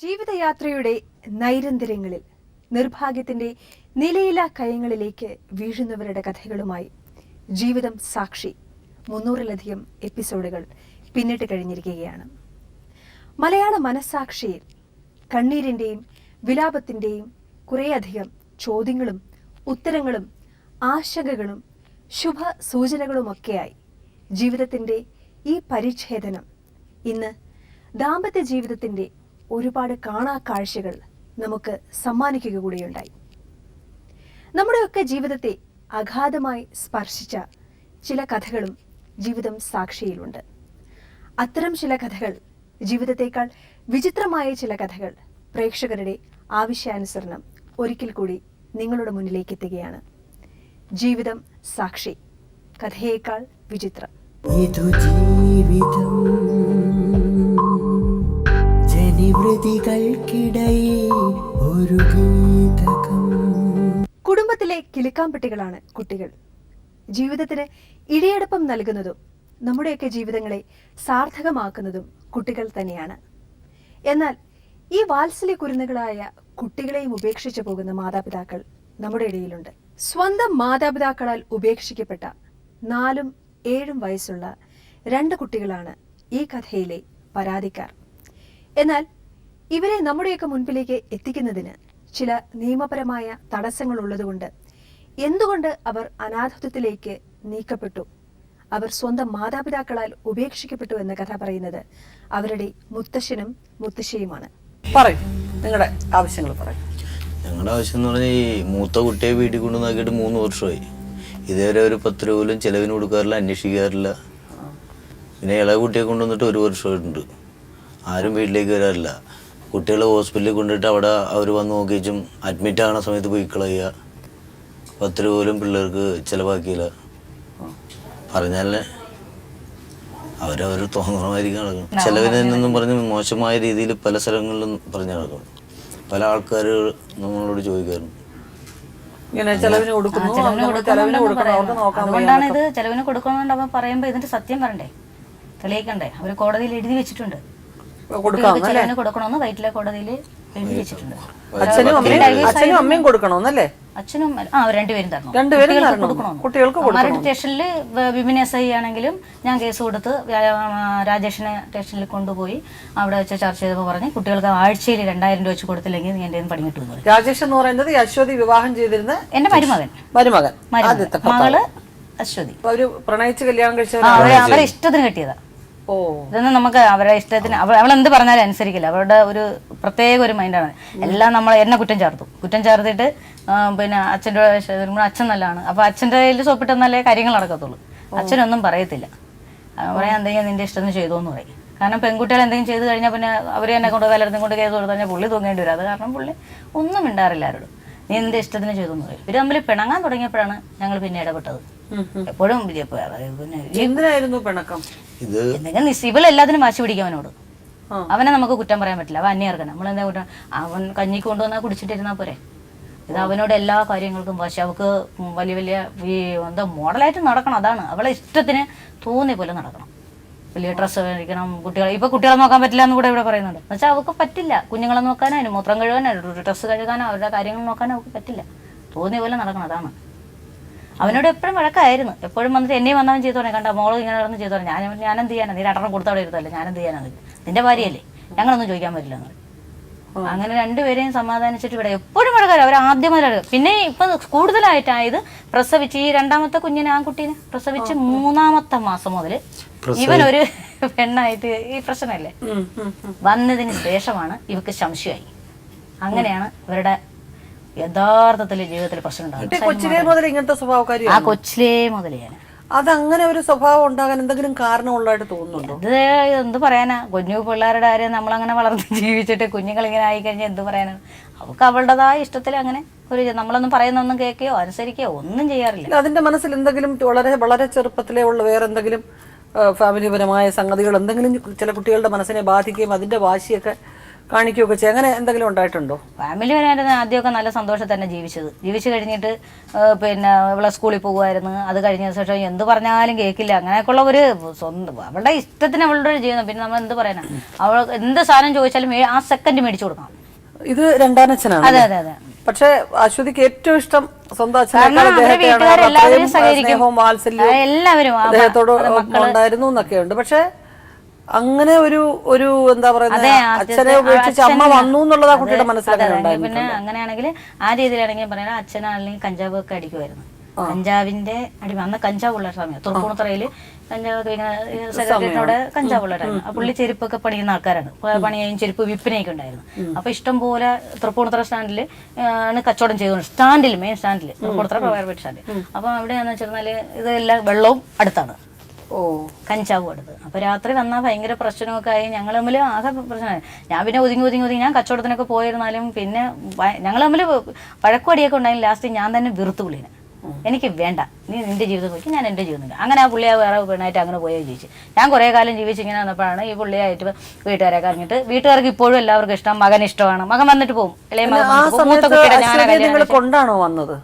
ജീവിതയാത്രയുടെ നൈരന്തര്യങ്ങളിൽ നിർഭാഗ്യത്തിന്റെ നിലയില്ലാ കയങ്ങളിലേക്ക് വീഴുന്നവരുടെ കഥകളുമായി ജീവിതം സാക്ഷി 300-ലധികം എപ്പിസോഡുകൾ പിന്നിട്ട് കഴിഞ്ഞിരിക്കുകയാണ്. മലയാള മനസ്സാക്ഷിയിൽ കണ്ണീരിന്റെയും വിലാപത്തിന്റെയും കുറേയധികം ചോദ്യങ്ങളും ഉത്തരങ്ങളും ആശങ്കകളും ശുഭ സൂചനകളുമൊക്കെയായി ജീവിതത്തിന്റെ ഈ പരിച്ഛേദനം ഇന്ന് ദാമ്പത്യ ജീവിതത്തിന്റെ ഒരുപാട് കാണാക്കാഴ്ചകൾ നമുക്ക് സമ്മാനിക്കുക കൂടിയുണ്ടായി. നമ്മുടെയൊക്കെ ജീവിതത്തെ അഗാധമായി സ്പർശിച്ച ചില കഥകളും ജീവിതം സാക്ഷിയിലുണ്ട്. അത്തരം ചില കഥകൾ, ജീവിതത്തേക്കാൾ വിചിത്രമായ ചില കഥകൾ പ്രേക്ഷകരുടെ ആവശ്യാനുസരണം ഒരിക്കൽ കൂടി നിങ്ങളുടെ മുന്നിലേക്ക് എത്തുകയാണ്. ജീവിതം സാക്ഷി, കഥയേക്കാൾ വിചിത്രം. ഇതു ജീവിതം ജനിവൃതികൾക്കിടയിൽ ഒരു ഗീതകം. കുടുംബത്തിലെ കിലുക്കാമ്പട്ടികളാണ് കുട്ടികൾ. ജീവിതത്തിന് ഇഴയടപ്പം നൽകുന്നതും നമ്മുടെയൊക്കെ ജീവിതങ്ങളെ സാർത്ഥകമാക്കുന്നതും കുട്ടികൾ തന്നെയാണ്. എന്നാൽ ഈ വാത്സല്യ കുരുന്നുകളായ കുട്ടികളെയും ഉപേക്ഷിച്ചു പോകുന്ന മാതാപിതാക്കൾ നമ്മുടെ ഇടയിലുണ്ട്. സ്വന്തം മാതാപിതാക്കളാൽ ഉപേക്ഷിക്കപ്പെട്ട 4ഉം 7ഉം വയസ്സുള്ള 2 കുട്ടികളാണ് ഈ കഥയിലെ പരാതിക്കാർ. എന്നാൽ ഇവരെ നമ്മുടെയൊക്കെ മുൻപിലേക്ക് എത്തിക്കുന്നതിന് ചില നിയമപരമായ തടസ്സങ്ങൾ ഉള്ളതുകൊണ്ട് എന്തുകൊണ്ട് അവർ അനാഥത്വത്തിലേക്ക് നീക്കപ്പെട്ടു, അവർ സ്വന്തം മാതാപിതാക്കളാൽ ഉപേക്ഷിക്കപ്പെട്ടു എന്ന കഥ പറയുന്നത് അവരുടെ മുത്തശ്ശനും മുത്തശ്ശിയുമാണ്. പറയും നിങ്ങളുടെ ആവശ്യങ്ങൾ പറയും. ഞങ്ങളുടെ ആവശ്യം എന്ന് പറഞ്ഞാൽ ഈ മൂത്ത കുട്ടിയെ വീട്ടിൽ കൊണ്ടു നോക്കിയിട്ട് 3 വർഷമായി. ഇതേവരെ ഒരു 10 രൂപ പോലും ചിലവിന് കൊടുക്കാറില്ല, അന്വേഷിക്കാറില്ല. പിന്നെ ഇളയ കുട്ടിയെ കൊണ്ടുവന്നിട്ട് 1 വർഷമായിട്ടുണ്ട്. ആരും വീട്ടിലേക്ക് വരാറില്ല. കുട്ടികളെ ഹോസ്പിറ്റലിൽ കൊണ്ടിട്ട് അവിടെ അവർ വന്ന് നോക്കിച്ചും അഡ്മിറ്റ് ആകുന്ന സമയത്ത് പോയി കളയുക. 10 രൂപ പോലും പിള്ളേർക്ക് ചിലവാക്കിയില്ല. പറഞ്ഞാലേ അവരവർ തോന്നണമായിരിക്കും നടക്കും. ചിലവിൽ നിന്നും പറഞ്ഞ് മോശമായ രീതിയിൽ പല സ്ഥലങ്ങളിലും പറഞ്ഞു നടക്കും. പല ആൾക്കാർ നമ്മളോട് ചോദിക്കാറുണ്ട് ഇങ്ങനെ ചെലവിന് കൊടുക്കുന്നു, അതുകൊണ്ടാണ് ഇത് ചെലവിന് കൊടുക്കണമെന്ന് പറയുമ്പോ ഇതിന്റെ സത്യം പറയണ്ടേ, തെളിയിക്കണ്ടേ. അവര് കോടതിയിൽ എഴുതി വെച്ചിട്ടുണ്ട്, ചെലവിന് കൊടുക്കണമെന്ന് വൈറ്റിലെ കോടതിയിൽ എഴുതി വെച്ചിട്ടുണ്ട്. അച്ഛനും അമ്മയും കൊടുക്കണമെന്നല്ലേ? അച്ഛനും അവർ രണ്ടുപേരും തരണം, കുട്ടികൾക്ക് മരട് സ്റ്റേഷനിൽ വിപിൻ SI ആണെങ്കിലും ഞാൻ കേസ് കൊടുത്ത് രാജേഷിനെ സ്റ്റേഷനിൽ കൊണ്ടുപോയി അവിടെ വെച്ച് ചർച്ച ചെയ്തപ്പോൾ പറഞ്ഞ് കുട്ടികൾക്ക് ആഴ്ചയിൽ 2000 രൂപ വെച്ച് കൊടുത്തില്ലെങ്കിൽ നീ എന്റെ പണി കിട്ടും. രാജേഷ് എന്ന് പറയുന്നത് അശ്വതി വിവാഹം ചെയ്തിരുന്ന എന്റെ മരുമകൻ, മകള് അശ്വതി. അവര് പ്രണയിച്ച് കല്യാണം കഴിച്ച അവരെ ഇഷ്ടത്തിന് കെട്ടിയതാ. ഇതൊന്നും നമുക്ക് അവരുടെ ഇഷ്ടത്തിന് അവളെന്ത് പറഞ്ഞാലും അനുസരിക്കില്ല. അവരുടെ ഒരു പ്രത്യേക ഒരു മൈൻഡാണ്. എല്ലാം നമ്മൾ എന്നെ കുറ്റം ചേർത്തിട്ട് പിന്നെ അച്ഛൻ്റെ അച്ഛൻ നല്ലതാണ്, അപ്പൊ അച്ഛൻ്റെ കയ്യിൽ സോപ്പിട്ട് നല്ലേ കാര്യങ്ങൾ നടക്കത്തുള്ളൂ. അച്ഛനൊന്നും പറയത്തില്ല. പറയാൻ എന്തെങ്കിലും നിന്റെ ഇഷ്ടത്തിന് ചെയ്തോന്ന് പറയും. കാരണം പെൺകുട്ടികൾ എന്തെങ്കിലും ചെയ്ത് കഴിഞ്ഞാൽ പിന്നെ അവർ എന്നെ കൊണ്ട് കലർത്തും കൊണ്ട് കേസ് കൊടുത്തു കഴിഞ്ഞാൽ പുള്ളി തൂങ്ങേണ്ടി വരും. അത് കാരണം പുള്ളി ഒന്നും മിണ്ടാറില്ല ആരോടും. നീ നിന്റെ ഇഷ്ടത്തിന് ചെയ്തോന്ന് പറയും. ഇവര് തമ്മിൽ പിണങ്ങാൻ തുടങ്ങിയപ്പോഴാണ് ഞങ്ങൾ പിന്നെ ഇടപെട്ടത്. എപ്പോഴും എന്തിനായിരുന്നു പിണക്കം? എന്തെങ്കിലും ഇവൾ എല്ലാത്തിനും വാശി പിടിക്കും അവനോട്. അവനെ നമുക്ക് കുറ്റം പറയാൻ പറ്റില്ല, അവൻ അന്യർക്കണം. നമ്മളെന്താ കുറ്റം? അവൻ കഞ്ഞിക്ക് കൊണ്ടുവന്നാൽ കുടിച്ചിട്ടിരുന്നാൽ പോരെ. ഇത് അവനോട് എല്ലാ കാര്യങ്ങൾക്കും വാശി. അവൾക്ക് വലിയ വലിയ എന്താ മോഡലായിട്ട് നടക്കണം. അതാണ് അവളെ ഇഷ്ടത്തിന് തോന്നിയ പോലെ നടക്കണം. വലിയ ഡ്രസ്സ് കഴിക്കണം. കുട്ടികളെ നോക്കാൻ പറ്റില്ല എന്ന് കൂടെ ഇവിടെ പറയുന്നുണ്ട്. എന്നുവെച്ചാൽ അവൾക്ക് പറ്റില്ല. കുഞ്ഞുങ്ങളെ നോക്കാനോ അതിന് മൂത്രം കഴുകാനോ ഡ്രസ്സ് കഴുകാനോ അവരുടെ കാര്യങ്ങൾ നോക്കാനോ അവൾക്ക് പറ്റില്ല. തോന്നിയ പോലെ നടക്കണം. അതാണ്. അവനോട് എപ്പോഴും വഴക്കായിരുന്നു. എപ്പോഴും വന്നിട്ട് എന്നെയും വന്നവൻ ചെയ്തു തുടങ്ങി. കണ്ട മോള് ഇങ്ങനെ നടന്ന് ചെയ്തു തുടങ്ങി. ഞാനെന്ത് ചെയ്യാനാണ്? നീ 2 കൊടുത്ത അവിടെ ഇരുത്തല്ലേ, ഞാനെന്ത് ചെയ്യാനാണ്? നിന്റെ ഭാര്യയല്ലേ, ഞങ്ങളൊന്നും ചോദിക്കാൻ പറ്റില്ല എന്ന്. അങ്ങനെ രണ്ടുപേരെയും സമാധാനിച്ചിട്ട് ഇവിടെ എപ്പോഴും വഴക്കാരും. അവർ ആദ്യം മുതൽ പിന്നെ ഇപ്പൊ കൂടുതലായിട്ടായത് പ്രസവിച്ച് ഈ 2ാമത്തെ കുഞ്ഞിനെ ആൺകുട്ടീനെ പ്രസവിച്ച് 3ാമത്തെ മാസം മുതൽ ഇവനൊരു പെണ്ണായിട്ട് ഈ പ്രശ്നമല്ലേ വന്നതിന് ശേഷമാണ് ഇവക്ക് സംശയമായി. അങ്ങനെയാണ് ഇവരുടെ യഥാർത്ഥത്തില് ജീവിതത്തിൽ പ്രശ്നം ഉണ്ടാകും. കൊച്ചിലേ മുതൽ ഇങ്ങനത്തെ സ്വഭാവക്കാരി? ആ കൊച്ചിലേ മുതലേ. അതങ്ങനെ ഒരു സ്വഭാവം ഉണ്ടാകാൻ എന്തെങ്കിലും കാരണമുള്ളതായിട്ട് തോന്നുന്നുണ്ടോ? ഇത് എന്ത് പറയാനാ, കുഞ്ഞു പിള്ളേരുടെ കാര്യം നമ്മളങ്ങനെ വളർന്ന് ജീവിച്ചിട്ട് കുഞ്ഞുങ്ങൾ ഇങ്ങനെ ആയിക്കഴിഞ്ഞാൽ എന്ത് പറയാനാണ്? അവൾക്ക് അവളുടേതായ ഇഷ്ടത്തിൽ അങ്ങനെ ഒരു നമ്മളൊന്നും പറയുന്നൊന്നും കേൾക്കുകയോ അനുസരിക്കുകയോ ഒന്നും ചെയ്യാറില്ല. അതിന്റെ മനസ്സിൽ എന്തെങ്കിലും വളരെ വളരെ ചെറുപ്പത്തിലേ ഉള്ള വേറെ എന്തെങ്കിലും ഫാമിലിപരമായ സംഗതികൾ എന്തെങ്കിലും ചില കുട്ടികളുടെ മനസ്സിനെ ബാധിക്കുകയും അതിന്റെ വാശിയൊക്കെ കാണിക്കുകയൊക്കെ ചെയ്യും. അങ്ങനെ എന്തെങ്കിലും ഉണ്ടായിട്ടുണ്ടോ? ഫാമിലി വരാനായിരുന്നു ആദ്യമൊക്കെ നല്ല സന്തോഷത്തിൽ തന്നെ ജീവിച്ച് കഴിഞ്ഞിട്ട് പിന്നെ ഇവിടെ സ്കൂളിൽ പോകുമായിരുന്നു. അത് കഴിഞ്ഞ ശേഷം എന്ത് പറഞ്ഞാലും കേൾക്കില്ല. അങ്ങനെയൊക്കെയുള്ള ഒരു സ്വന്തം അവളുടെ ഇഷ്ടത്തിന് അവളുടെ ഒരു ജീവിതം. പിന്നെ നമ്മൾ എന്ത് പറയാനാ, അവൾ എന്ത് സാധനം ചോദിച്ചാലും ആ സെക്കൻഡ് മേടിച്ചു കൊടുക്കണം. ഇത് രണ്ടാനച്ഛനാണ്. അതെ അതെ അതെ. പക്ഷെ അശ്വതിക്ക് ഏറ്റവും ഇഷ്ടം സ്വന്തം വീട്ടുകാരെല്ലാവരും സഹകരിക്കും, സ്നേഹവും വാത്സല്യവും എല്ലാവരും അദ്ദേഹത്തോട് ഉണ്ടായിരുന്നു എന്നൊക്കെയുണ്ട്. പക്ഷെ അങ്ങനെ ഒരു എന്താ പറയുന്നത്, അച്ഛനെ ഉപേക്ഷിച്ച് അമ്മ വന്നു എന്നുള്ളത് ആ കുട്ടിയുടെ മനസ്സിലാക്കാൻ. പിന്നെ അങ്ങനെയാണെങ്കിൽ ആ രീതിയിലാണെങ്കിൽ പറയാൻ അച്ഛനാണെങ്കിൽ കഞ്ചാവ് ഒക്കെ അടിക്കുമായിരുന്നു. കഞ്ചാവിന്റെ അടിമ. അന്ന് കഞ്ചാവുള്ള സമയം തൃപ്പൂണിത്തുറയില് കഞ്ചാവ് സെക്രട്ടറിയുടെ കഞ്ചാവുള്ള ടൈം. ആ പുള്ളി ചെരുപ്പൊക്കെ പണിയുന്ന ആൾക്കാരാണ്. പണിയും ചെരുപ്പ് വിൽപ്പനയൊക്കെ ഉണ്ടായിരുന്നു. അപ്പൊ ഇഷ്ടം പോലെ തൃപ്പൂണിത്തുറ സ്റ്റാൻഡിൽ ആണ് കച്ചവടം ചെയ്തുകൊണ്ട്, മെയിൻ സ്റ്റാൻഡിൽ തൃപ്പൂണിത്തുറ പ്രൈവറ്റ് സ്റ്റാൻഡിൽ. അപ്പൊ അവിടെയാന്ന് വെച്ചിരുന്നാല് ഇതെല്ലാം വെള്ളവും അടുത്താണ്, കഞ്ചാവും അടുത്ത്. അപ്പൊ രാത്രി വന്നാൽ ഭയങ്കര പ്രശ്നമൊക്കെ ആയി. ഞങ്ങൾ തമ്മിൽ ആകെ പ്രശ്നമായി. ഞാൻ പിന്നെ ഒതുങ്ങി ഞാൻ കച്ചവടത്തിനൊക്കെ പോയിരുന്നാലും പിന്നെ ഞങ്ങൾ തമ്മിൽ വഴക്കുവടിയൊക്കെ ഉണ്ടായാലും ലാസ്റ്റ് ഞാൻ തന്നെ വെറുത്തു പുള്ളിനെ. എനിക്ക് വേണ്ട, നീ നിന്റെ ജീവിതം നോക്കി, ഞാൻ എൻ്റെ ജീവിതം. അങ്ങനെ ആ പുള്ളിയെ വേറെ പെണ്ണായിട്ട് അങ്ങനെ പോയോ ജീവിച്ചു. ഞാൻ കുറേ കാലം ജീവിച്ച് ഇങ്ങനെ വന്നപ്പോഴാണ് ഈ പുള്ളിയായിട്ട് വീട്ടുകാരെ കഴിഞ്ഞിട്ട്, വീട്ടുകാർക്ക് ഇപ്പോഴും എല്ലാവർക്കും ഇഷ്ടം, മകൻ ഇഷ്ടമാണ്. മകൻ വന്നിട്ട് പോകും, ഇളയ മകൻ മൂത്ത കുട്ടിയുടെ ഞാൻ കൊണ്ടാണോ വന്നത്?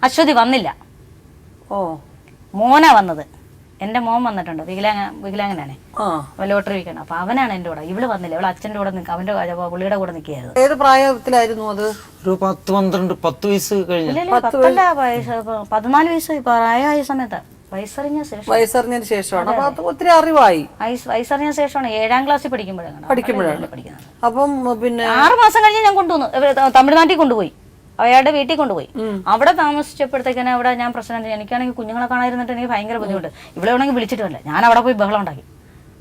അശ്വതി വന്നില്ല, മോനാ വന്നത്. എന്റെ മോൻ വന്നിട്ടുണ്ട്, വികലാംഗനാണ്, ലോട്ടറി വിൽക്കണം. അപ്പൊ അവനാണ് എന്റെ കൂടെ. ഇവള് വന്നില്ല, ഇവള് അച്ഛന്റെ കൂടെ അവന്റെ പുള്ളിയുടെ കൂടെ നിൽക്കുകയായിരുന്നു. ഏത് പ്രായത്തിലായിരുന്നു അത്? ഒരു 10 വയസ്സ് കഴിഞ്ഞു. 14 വയസ്സ് പ്രായമായ സമയത്ത്, വയസ്സറിഞ്ഞതിന് ശേഷമാണ്. അപ്പൊ ഒത്തിരി അറിവായി. വയസ്സറിഞ്ഞ ശേഷമാണ് 7ാം ക്ലാസ്സിൽ പഠിക്കുമ്പോഴാണ് പഠിക്കുന്നത്. അപ്പം പിന്നെ 6 മാസം കഴിഞ്ഞ് ഞാൻ കൊണ്ടുവന്നു, തമിഴ്നാട്ടിൽ കൊണ്ടുപോയി, അയാളുടെ വീട്ടിൽ കൊണ്ടുപോയി. അവിടെ താമസിച്ചപ്പോഴത്തേക്കാണ് അവിടെ ഞാൻ പ്രശ്നം. എനിക്കാണെങ്കിൽ കുഞ്ഞുങ്ങളെ കാണാതിരുന്നിട്ട് എനിക്ക് ഭയങ്കര ബുദ്ധിമുട്ട്. ഇവിടെ വേണമെങ്കിൽ വിളിച്ചിട്ടില്ല, ഞാൻ അവിടെ പോയി ബഹളം ഉണ്ടാക്കി.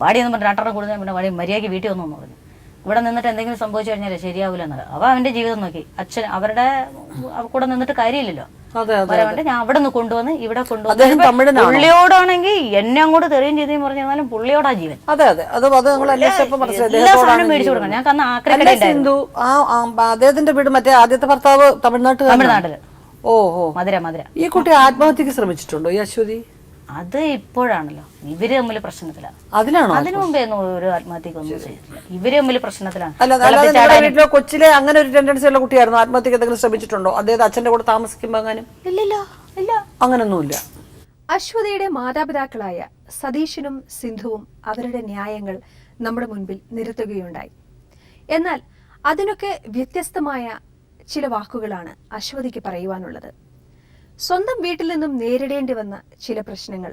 വാടിയെന്ന് പറഞ്ഞ് 2 കൂടുതൽ പിന്നെ വാടി മര്യാദയ്ക്ക് വീട്ടിൽ വന്നു പറഞ്ഞു. ഇവിടെ നിന്നിട്ട് എന്തെങ്കിലും സംഭവിച്ചു കഴിഞ്ഞാൽ ശരിയാവില്ല എന്നത്. അവ അവന്റെ ജീവിതം നോക്കി. അച്ഛൻ അവരുടെ കൂടെ നിന്നിട്ട് കാര്യമില്ലല്ലോ. വരവേണ്ട, ഞാൻ അവിടെ നിന്ന് കൊണ്ടുവന്ന് ഇവിടെ കൊണ്ടുവന്ന് പുള്ളിയോടാണെങ്കിൽ എന്നെ അങ്ങോട്ട് തെറിയും ചെയ്തെന്ന് പറഞ്ഞാലും പുള്ളിയോടാ ജീവൻ. എല്ലാ സാധനം മേടിച്ചു കൊടുക്കണം. ഞാൻ അന്ന് അദ്ദേഹത്തിന്റെ വീട് മറ്റേ ആദ്യത്തെ ഭർത്താവ് തമിഴ്നാട്ടില്. മധുര. ഈ കുട്ടി ആത്മഹത്യക്ക് ശ്രമിച്ചിട്ടുണ്ടോ ഈ അശ്വതി? അത് ഇപ്പോഴാണല്ലോ ഇവര് തമ്മിൽ പ്രശ്നത്തിലാണ്. അതിനു മുമ്പേ ഒരു ആത്മഹത്യക്കൊന്നും ചെയ്തിട്ടില്ല. ഇവര് തമ്മിൽ പ്രശ്നത്തിലാണ്. കൊച്ചിലെ അങ്ങനെ ഒരു ടെൻഡൻസി ഉള്ള കുട്ടിയായിരുന്നു. ആത്മഹത്യക്ക് എന്തെങ്കിലും ശ്രമിച്ചിട്ടുണ്ടോ? അദ്ദേഹം അച്ഛന്റെ കൂടെ താമസിക്കുമ്പോ ഇല്ല, അങ്ങനൊന്നുമില്ല. അശ്വതിയുടെ മാതാപിതാക്കളായ സതീശനും സിന്ധുവും അവരുടെ ന്യായങ്ങൾ നമ്മുടെ മുൻപിൽ നിരത്തുകയുണ്ടായി. എന്നാൽ അതിനൊക്കെ വ്യത്യസ്തമായ ചില വാക്കുകളാണ് അശ്വതിക്ക് പറയുവാനുള്ളത്. സ്വന്തം വീട്ടിൽ നിന്നും നേരിടേണ്ടി വന്ന ചില പ്രശ്നങ്ങൾ,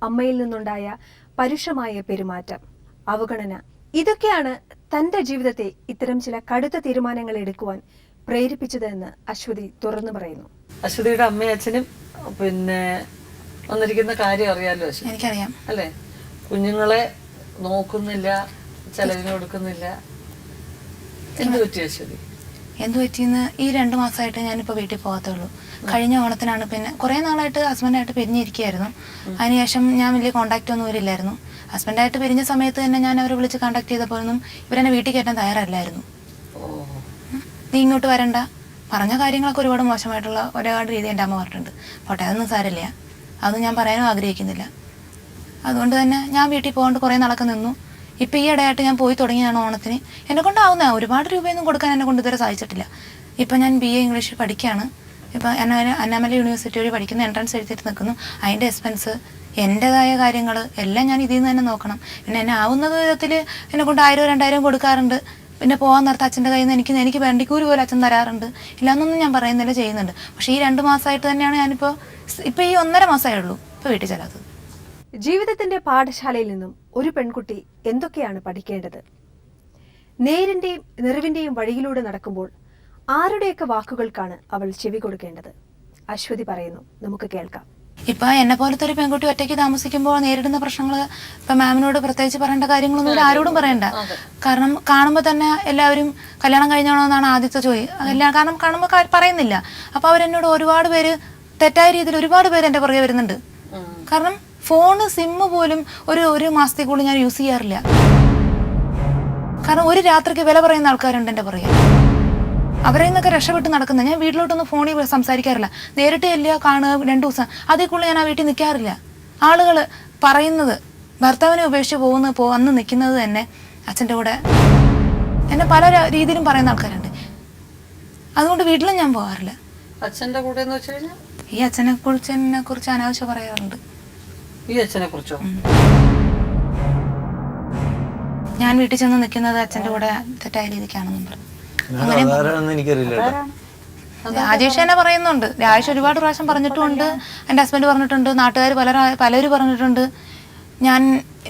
അമ്മയിൽ നിന്നുണ്ടായ പരുഷമായ പെരുമാറ്റം, അവഗണന, ഇതൊക്കെയാണ് തന്റെ ജീവിതത്തെ ഇത്തരം ചില കടുത്ത തീരുമാനങ്ങൾ എടുക്കുവാൻ പ്രേരിപ്പിച്ചതെന്ന് അശ്വതി തുറന്നു പറയുന്നു. അശ്വതിയുടെ അമ്മയും അച്ഛനും പിന്നെ വന്നിരിക്കുന്ന കാര്യം അറിയാലോ? എനിക്കറിയാം. അല്ലേ? കുഞ്ഞുങ്ങളെ നോക്കുന്നില്ല, ചെലവിന് കൊടുക്കുന്നില്ല. എന്ത് പറ്റി അശ്വതി? എന്ത് പറ്റിയെന്ന് ഈ 2 മാസമായിട്ട് ഞാനിപ്പോൾ വീട്ടിൽ പോകാത്തുള്ളൂ. കഴിഞ്ഞ ഓണത്തിനാണ്, പിന്നെ കുറേ നാളായിട്ട് ഹസ്ബൻഡായിട്ട് പിരിഞ്ഞിരിക്കുകയായിരുന്നു. അതിനുശേഷം ഞാൻ വലിയ കോൺടാക്റ്റ് ഒന്നും ഇവരില്ലായിരുന്നു. ഹസ്ബൻഡായിട്ട് പിരിഞ്ഞ സമയത്ത് തന്നെ ഞാൻ അവരെ വിളിച്ച് കോൺടാക്ട് ചെയ്തപ്പോഴൊന്നും ഇവരെന്നെ വീട്ടിൽ കയറ്റാൻ തയ്യാറല്ലായിരുന്നു. നീ ഇങ്ങോട്ട് വരണ്ട, പറഞ്ഞ കാര്യങ്ങളൊക്കെ ഒരുപാട് മോശമായിട്ടുള്ള ഒരുപാട് രീതി എൻ്റെ അമ്മ പറഞ്ഞിട്ടുണ്ട്. പോട്ടെ, അതൊന്നും സാരമില്ല, അതൊന്നും ഞാൻ പറയാനും ആഗ്രഹിക്കുന്നില്ല. അതുകൊണ്ട് തന്നെ ഞാൻ വീട്ടിൽ പോകാണ്ട് കുറേ നാളൊക്കെ നിന്നു. ഇപ്പം ഈ ഇടയായിട്ട് ഞാൻ പോയി തുടങ്ങിയാണ് ഓണത്തിന്. എന്നെ കൊണ്ടാവുന്ന ഒരുപാട് രൂപയൊന്നും കൊടുക്കാൻ എന്നെ കൊണ്ട് ഇതുവരെ സാധിച്ചിട്ടില്ല. ഇപ്പം ഞാൻ BA ഇംഗ്ലീഷ് പഠിക്കുകയാണ്. ഇപ്പം അന്നാമല യൂണിവേഴ്സിറ്റി വഴി പഠിക്കുന്ന, എൻട്രൻസ് എഴുതിയിട്ട് നിൽക്കുന്നു. അതിൻ്റെ എക്സ്പെൻസ്, എൻ്റെതായ കാര്യങ്ങൾ എല്ലാം ഞാൻ ഇതിൽ നിന്ന് തന്നെ നോക്കണം. പിന്നെ എന്നെ ആവുന്ന വിധത്തിൽ എന്നെ കൊണ്ട് 1000-2000 കൊടുക്കാറുണ്ട്. പിന്നെ പോകാൻ നേരത്തെ അച്ഛൻ്റെ കയ്യിൽ നിന്ന് എനിക്ക് വണ്ടിക്കൂലി പോലെ അച്ഛൻ തരാറുണ്ട്. ഇല്ലാന്നൊന്നും ഞാൻ പറയുന്നില്ല, ചെയ്യുന്നുണ്ട്. പക്ഷേ ഈ 2 മാസമായിട്ട് തന്നെയാണ് ഞാനിപ്പോൾ ഈ 1.5 മാസമേ ഉള്ളൂ ഇപ്പോൾ വീട്ടിൽ ചെല്ലാത്തത്. ജീവിതത്തിന്റെ പാഠശാലയിൽ നിന്നും ഒരു പെൺകുട്ടി എന്തൊക്കെയാണ് പഠിക്കേണ്ടത്? നേരിന്റെയും നിറവിന്റെയും വഴിയിലൂടെ നടക്കുമ്പോൾ ആരുടെയൊക്കെ വാക്കുകൾക്കാണ് അവൾ ചെവി കൊടുക്കേണ്ടത്? അശ്വതി പറയുന്നു, നമുക്ക് കേൾക്കാം. ഇപ്പൊ എന്നെ പോലത്തെ ഒരു പെൺകുട്ടി ഒറ്റയ്ക്ക് താമസിക്കുമ്പോൾ നേരിടുന്ന പ്രശ്നങ്ങൾ ഇപ്പൊ മാമിനോട് പ്രത്യേകിച്ച് പറയേണ്ട കാര്യങ്ങളൊന്നും ആരോടും പറയണ്ട. കാരണം കാണുമ്പോൾ തന്നെ എല്ലാവരും കല്യാണം കഴിഞ്ഞാണോ എന്നാണ് ആദ്യത്തെ ചോദ്യം. കാരണം കാണുമ്പോൾ പറയുന്നില്ല. അപ്പൊ അവരെന്നോട് ഒരുപാട് പേര് തെറ്റായ രീതിയിൽ ഒരുപാട് പേര് എന്റെ പുറകെ വരുന്നുണ്ട്. കാരണം ഫോണ്, സിമ്മ് പോലും ഒരു മാസത്തേക്ക് കൂടുതൽ ഞാൻ യൂസ് ചെയ്യാറില്ല. കാരണം ഒരു രാത്രിക്ക് വില പറയുന്ന ആൾക്കാരുണ്ട് എൻ്റെ പുറകെ. അവരെ നിന്നൊക്കെ രക്ഷപ്പെട്ട് നടക്കുന്നത്. ഞാൻ വീട്ടിലോട്ടൊന്നും ഫോണിൽ സംസാരിക്കാറില്ല. നേരിട്ട് ചെല്ലുക, കാണുക, 2 ദിവസം, അതിൽ കൂടുതൽ ഞാൻ ആ വീട്ടിൽ നിൽക്കാറില്ല. ആളുകൾ പറയുന്നത് ഭർത്താവിനെ ഉപേക്ഷിച്ച് അന്ന് നിൽക്കുന്നത് തന്നെ അച്ഛൻ്റെ കൂടെ എന്നെ പല രീതിയിലും പറയുന്ന ആൾക്കാരുണ്ട്. അതുകൊണ്ട് വീട്ടിലും ഞാൻ പോകാറില്ല. അച്ഛന്റെ കൂടെ എന്ന് വെച്ച് കഴിഞ്ഞാൽ ഈ അച്ഛനെ കുറിച്ച് അനാവശ്യം പറയാറുണ്ട്. ഈ അച്ഛനെ കുറിച്ചോ? ഞാൻ വീട്ടിൽ ചെന്ന് നിൽക്കുന്നത് അച്ഛന്റെ കൂടെ തെറ്റായ രീതിക്കാണെന്നും പറഞ്ഞു. എനിക്കറിയില്ല. രാജേഷ് തന്നെ പറയുന്നുണ്ട്. രാജേഷ് ഒരുപാട് പ്രാവശ്യം പറഞ്ഞിട്ടുമുണ്ട്, എൻ്റെ ഹസ്ബൻഡ് പറഞ്ഞിട്ടുണ്ട്, നാട്ടുകാർ പലരും പറഞ്ഞിട്ടുണ്ട്. ഞാൻ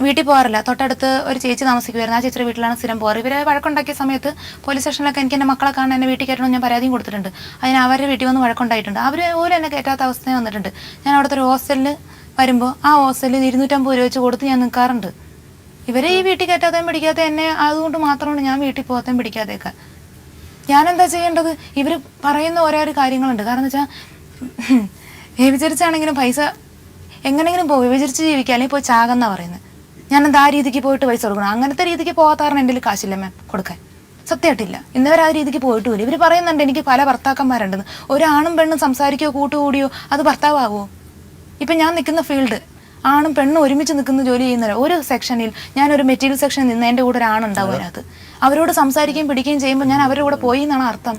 വീട്ടിൽ പോകാറില്ല. തൊട്ടടുത്ത് ഒരു ചേച്ചി താമസിക്കുമായിരുന്നു. ആ ചേച്ചിയുടെ വീട്ടിലാണ് സ്ഥിരം പോകാറ്. ഇവരെ വഴക്കുണ്ടാക്കിയ സമയത്ത് പോലീസ് സ്റ്റേഷനിലൊക്കെ എനിക്ക് എൻ്റെ മക്കളെ കാണാൻ എന്നെ വീട്ടിൽ കയറ്റണം ഞാൻ പരാതിയും കൊടുത്തിട്ടുണ്ട്. അതിന് അവരുടെ വീട്ടിൽ വന്ന് വഴക്കുണ്ടായിട്ടുണ്ട്. അവർ പോലും എന്നെ കയറ്റാത്ത അവസ്ഥ വന്നിട്ടുണ്ട്. ഞാൻ അവിടുത്തെ ഒരു ഹോസ്റ്റലിൽ വരുമ്പോൾ ആ ഹോസ്റ്റലിൽ 250 രൂപ വെച്ച് കൊടുത്ത് ഞാൻ നിൽക്കാറുണ്ട്. ഇവരെ ഈ വീട്ടിൽ കയറ്റാതെയും പിടിക്കാതെ എന്നെ അതുകൊണ്ട് മാത്രമാണ് ഞാൻ വീട്ടിൽ പോകാതെയും പിടിക്കാതെയൊക്കെ. ഞാനെന്താ ചെയ്യേണ്ടത്? ഇവർ പറയുന്ന ഓരോരോ കാര്യങ്ങളുണ്ട്. കാരണം എന്ന് വെച്ചാൽ വ്യഭിചരിച്ചാണെങ്കിലും പൈസ എങ്ങനെയെങ്കിലും വ്യഭിചരിച്ച് ജീവിക്കുക, അല്ലെങ്കിൽ പോയി ചാകെന്നാ പറയുന്നത്. ഞാനെന്താ ആ രീതിക്ക് പോയിട്ട് പൈസ കൊടുക്കണം? അങ്ങനത്തെ രീതിക്ക് പോകാത്ത കാരണം എൻ്റെ കാശില്ല മാം കൊടുക്കാൻ. സത്യമായിട്ടില്ല. ഇന്നവർ ആ രീതിക്ക് പോയിട്ടുമില്ല. ഇവർ പറയുന്നുണ്ട് എനിക്ക് പല ഭർത്താക്കന്മാരുണ്ടെന്ന്. ഒരാണും പെണ്ണും സംസാരിക്കുകയോ കൂട്ടുകൂടിയോ അത് ഭർത്താവോ? ഇപ്പം ഞാൻ നിൽക്കുന്ന ഫീൽഡ് ആണും പെണ്ണും ഒരുമിച്ച് നിൽക്കുന്ന ജോലി ചെയ്യുന്നവരെ ഒരു സെക്ഷനിൽ ഞാനൊരു മെറ്റീരിയൽ സെക്ഷനിൽ നിന്ന് എൻ്റെ കൂടെ ഒരാണുണ്ടാവും. അതിനകത്ത് അവരോട് സംസാരിക്കുകയും പിടിക്കുകയും ചെയ്യുമ്പോൾ ഞാൻ അവരുടെ കൂടെ പോയി എന്നാണ് അർത്ഥം.